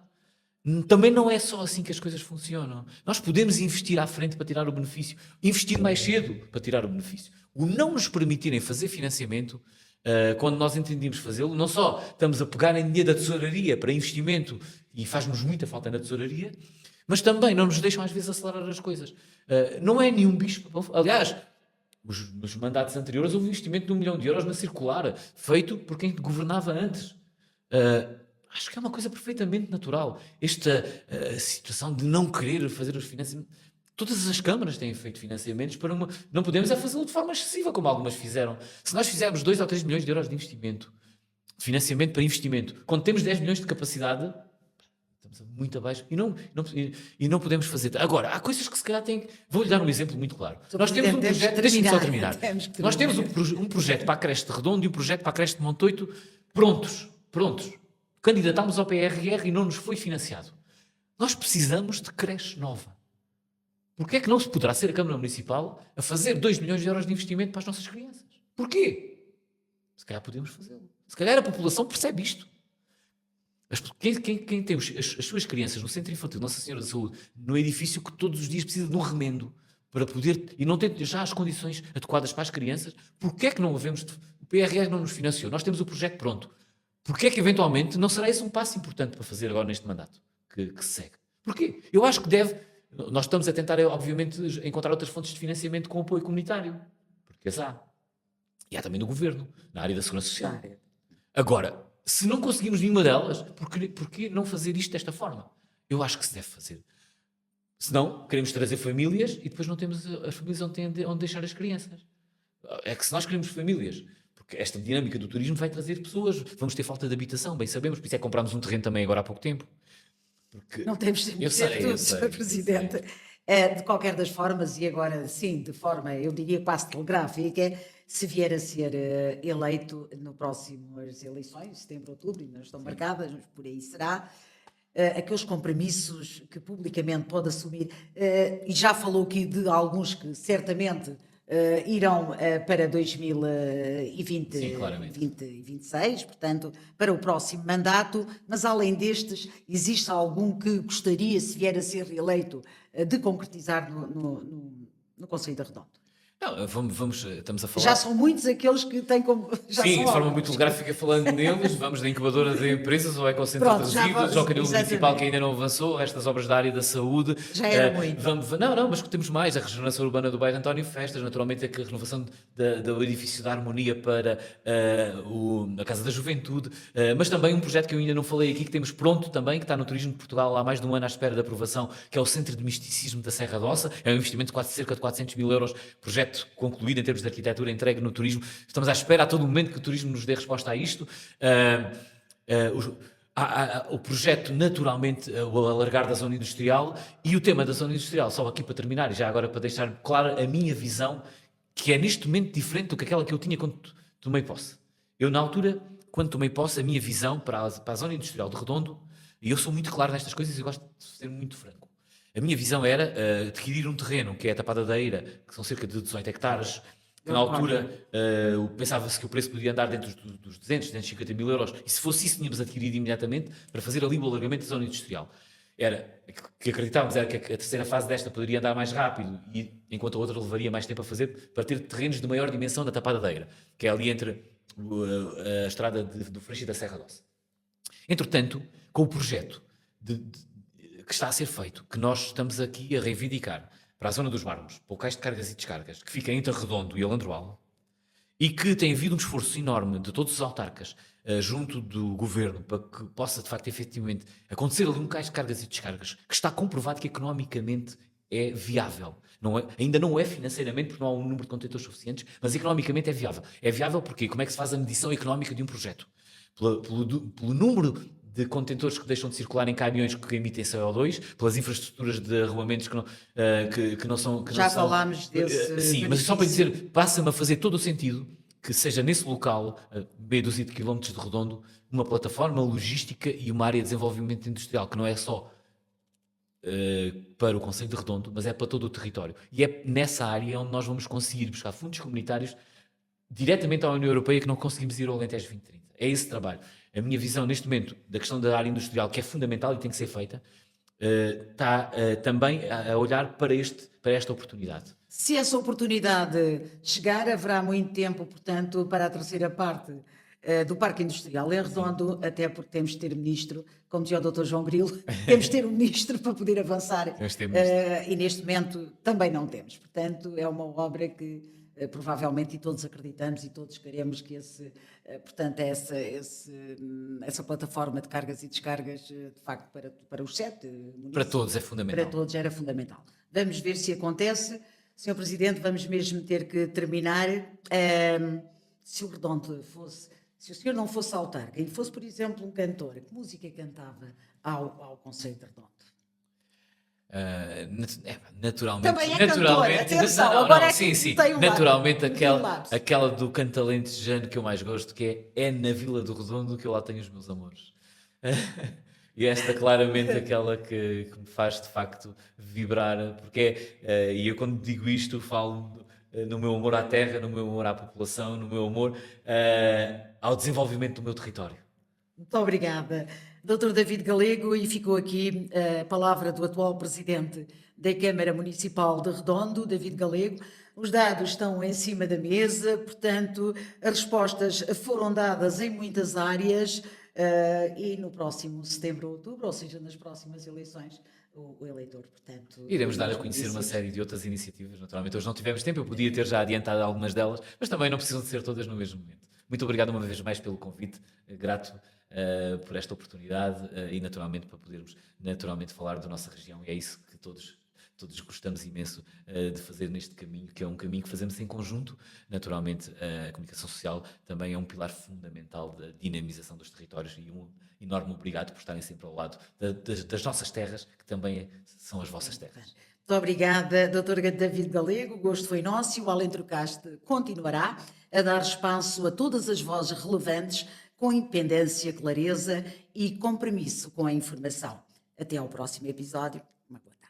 Speaker 2: Também não é só assim que as coisas funcionam. Nós podemos investir à frente para tirar o benefício, investir mais cedo para tirar o benefício. O não nos permitirem fazer financiamento, quando nós entendíamos fazê-lo, não só estamos a pegar em dinheiro da tesouraria para investimento, e faz-nos muita falta na tesouraria, mas também não nos deixam às vezes acelerar as coisas. Não é nenhum bicho. Aliás, nos mandatos anteriores houve um investimento de 1 milhão de euros na circular, feito por quem governava antes. Acho que é uma coisa perfeitamente natural. Esta situação de não querer fazer os financiamentos. Todas as câmaras têm feito financiamentos para uma. Não podemos é fazê-lo de forma excessiva, como algumas fizeram. Se nós fizermos 2 ou 3 milhões de euros de investimento, de financiamento para investimento, quando temos 10 milhões de capacidade, estamos muito abaixo e não podemos fazer. Agora, há coisas que se calhar têm. Vou-lhe dar um exemplo muito claro. Nós temos um projeto. Deixem-me só terminar. Nós temos um projeto para a creche de Redondo e um projeto para a creche de Montoito prontos. Candidatámos ao PRR e não nos foi financiado. Nós precisamos de creche nova. Porquê é que não se poderá ser a Câmara Municipal a fazer 2 milhões de euros de investimento para as nossas crianças? Porquê? Se calhar podemos fazê-lo. Se calhar a população percebe isto. Quem tem as suas crianças no Centro Infantil Nossa Senhora da Saúde, no edifício que todos os dias precisa de um remendo para poder, e não tem já as condições adequadas para as crianças, porquê é que não havemos, o PRR não nos financiou? Nós temos o projeto pronto. Porquê é que, eventualmente, não será esse um passo importante para fazer agora neste mandato que se segue? Porquê? Eu acho que nós estamos a tentar, obviamente, encontrar outras fontes de financiamento com apoio comunitário. Porque as há. E há também no Governo, na área da Segurança Social. Agora, se não conseguimos nenhuma delas, porquê não fazer isto desta forma? Eu acho que se deve fazer. Senão, queremos trazer famílias e depois não temos as famílias onde deixar as crianças. É que se nós queremos famílias... Porque esta dinâmica do turismo vai trazer pessoas, vamos ter falta de habitação, bem sabemos, por isso é que comprámos um terreno também agora há pouco tempo. Porque
Speaker 1: não temos tempo de dizer tudo, Sr. Presidente. De qualquer das formas, e agora sim, de forma, eu diria quase telegráfica, se vier a ser eleito no próximas eleições, setembro, outubro, ainda não estão marcadas, mas por aí será, aqueles compromissos que publicamente pode assumir, e já falou aqui de alguns que certamente... irão para 2020
Speaker 2: Sim, claramente.
Speaker 1: 2026, portanto, para o próximo mandato, mas além destes, existe algum que gostaria, se vier a ser reeleito, de concretizar no Conselho de Redondo?
Speaker 2: Não, estamos a falar.
Speaker 1: Já são muitos aqueles que têm como. Já
Speaker 2: Sim,
Speaker 1: são
Speaker 2: de forma
Speaker 1: alguns.
Speaker 2: muito telegráfica falando neles, vamos da incubadora de empresas ao ecocentro de
Speaker 1: Pronto, já
Speaker 2: resíduos,
Speaker 1: vamos,
Speaker 2: ao canil
Speaker 1: exatamente.
Speaker 2: municipal que ainda não avançou, estas obras da área da saúde.
Speaker 1: Já era muito.
Speaker 2: Não, mas temos mais, a regeneração urbana do bairro António Festas, naturalmente a renovação do edifício da Harmonia para a Casa da Juventude, mas também um projeto que eu ainda não falei aqui, que temos pronto também, que está no Turismo de Portugal há mais de um ano à espera de aprovação, que é o Centro de Misticismo da Serra da Ossa. É um investimento de cerca de 400 mil euros, projeto concluído em termos de arquitetura, entregue no turismo. Estamos à espera a todo momento que o turismo nos dê resposta a isto. O projeto, naturalmente, o alargar da zona industrial e o tema da zona industrial, só aqui para terminar e já agora para deixar clara a minha visão, que é neste momento diferente do que aquela que eu tinha quando tomei posse. Eu, na altura, quando tomei posse, a minha visão para a zona industrial de Redondo, e eu sou muito claro nestas coisas e gosto de ser muito franco, a minha visão era adquirir um terreno, que é a Tapada da Eira, que são cerca de 18 hectares, que na altura pensava-se que o preço podia andar dentro dos 200, 250 mil euros, e se fosse isso tínhamos adquirido imediatamente para fazer ali o alargamento da zona industrial. Era que acreditávamos era que a terceira fase desta poderia andar mais rápido, e enquanto a outra levaria mais tempo a fazer, para ter terrenos de maior dimensão da Tapada da Eira, que é ali entre a estrada do Freixo e da Serra Doce. Entretanto, com o projeto que está a ser feito, que nós estamos aqui a reivindicar, para a zona dos Mármores, para o cais de cargas e descargas, que fica entre Redondo e Alandroal, e que tem havido um esforço enorme de todos os autarcas junto do governo para que possa, de facto, efetivamente acontecer ali um cais de cargas e descargas, que está comprovado que economicamente é viável. Ainda não é financeiramente, porque não há um número de contentores suficientes, mas economicamente é viável. É viável porque como é que se faz a medição económica de um projeto? Pelo número de contentores que deixam de circular em caminhões que emitem CO2, pelas infraestruturas de arruamentos que não são...
Speaker 1: Já falámos desse
Speaker 2: sim, mas só para dizer, passa-me a fazer todo o sentido que seja nesse local, a meia dúzia de quilómetros de Redondo, uma plataforma logística e uma área de desenvolvimento industrial, que não é só para o concelho de Redondo, mas é para todo o território. E é nessa área onde nós vamos conseguir buscar fundos comunitários diretamente à União Europeia, que não conseguimos ir ao Alentejo 2030. É esse trabalho. A minha visão neste momento da questão da área industrial, que é fundamental e tem que ser feita, está também a olhar para esta oportunidade.
Speaker 1: Se essa oportunidade chegar, haverá muito tempo, portanto, para a terceira parte do Parque Industrial em Redondo, até porque temos de ter ministro, como dizia o Dr. João Grilo, temos de ter um ministro para poder avançar, e neste momento também não temos. Portanto, é uma obra que provavelmente, e todos acreditamos e todos queremos que portanto, essa plataforma de cargas e descargas, de facto, para os 7 municípios.
Speaker 2: Para todos é fundamental.
Speaker 1: Para todos era fundamental. Vamos ver se acontece. Sr. Presidente, vamos mesmo ter que terminar. Se o Redondo fosse, se o senhor não fosse autarca e fosse, por exemplo, um cantor, que música cantava ao Conselho de Redondo?
Speaker 2: Naturalmente.
Speaker 1: Também é cantor, atenção, agora é que
Speaker 2: sim.
Speaker 1: tem um
Speaker 2: Naturalmente
Speaker 1: lápis.
Speaker 2: aquela do cantalentejano que eu mais gosto, que é na Vila do Redondo que eu lá tenho os meus amores. E esta claramente aquela que me faz de facto vibrar, porque e eu quando digo isto falo no meu amor à terra, no meu amor à população, no meu amor ao desenvolvimento do meu território.
Speaker 1: Muito obrigada, Dr. David Galego, e ficou aqui a palavra do atual Presidente da Câmara Municipal de Redondo, David Galego. Os dados estão em cima da mesa, portanto, as respostas foram dadas em muitas áreas e no próximo setembro ou outubro, ou seja, nas próximas eleições, o eleitor, portanto...
Speaker 2: Iremos dar a conhecer uma série de outras iniciativas, naturalmente. Hoje não tivemos tempo, eu podia ter já adiantado algumas delas, mas também não precisam de ser todas no mesmo momento. Muito obrigado uma vez mais pelo convite, grato por esta oportunidade e naturalmente para podermos naturalmente falar da nossa região, e é isso que todos gostamos imenso de fazer neste caminho, que é um caminho que fazemos em conjunto. Naturalmente a comunicação social também é um pilar fundamental da dinamização dos territórios, e um enorme obrigado por estarem sempre ao lado das nossas terras, que também são as vossas terras.
Speaker 1: Muito obrigada, Dr. David Galego, o gosto foi nosso, e o Alentrocast continuará a dar espaço a todas as vozes relevantes, com independência, clareza e compromisso com a informação. Até ao próximo episódio. Uma boa tarde.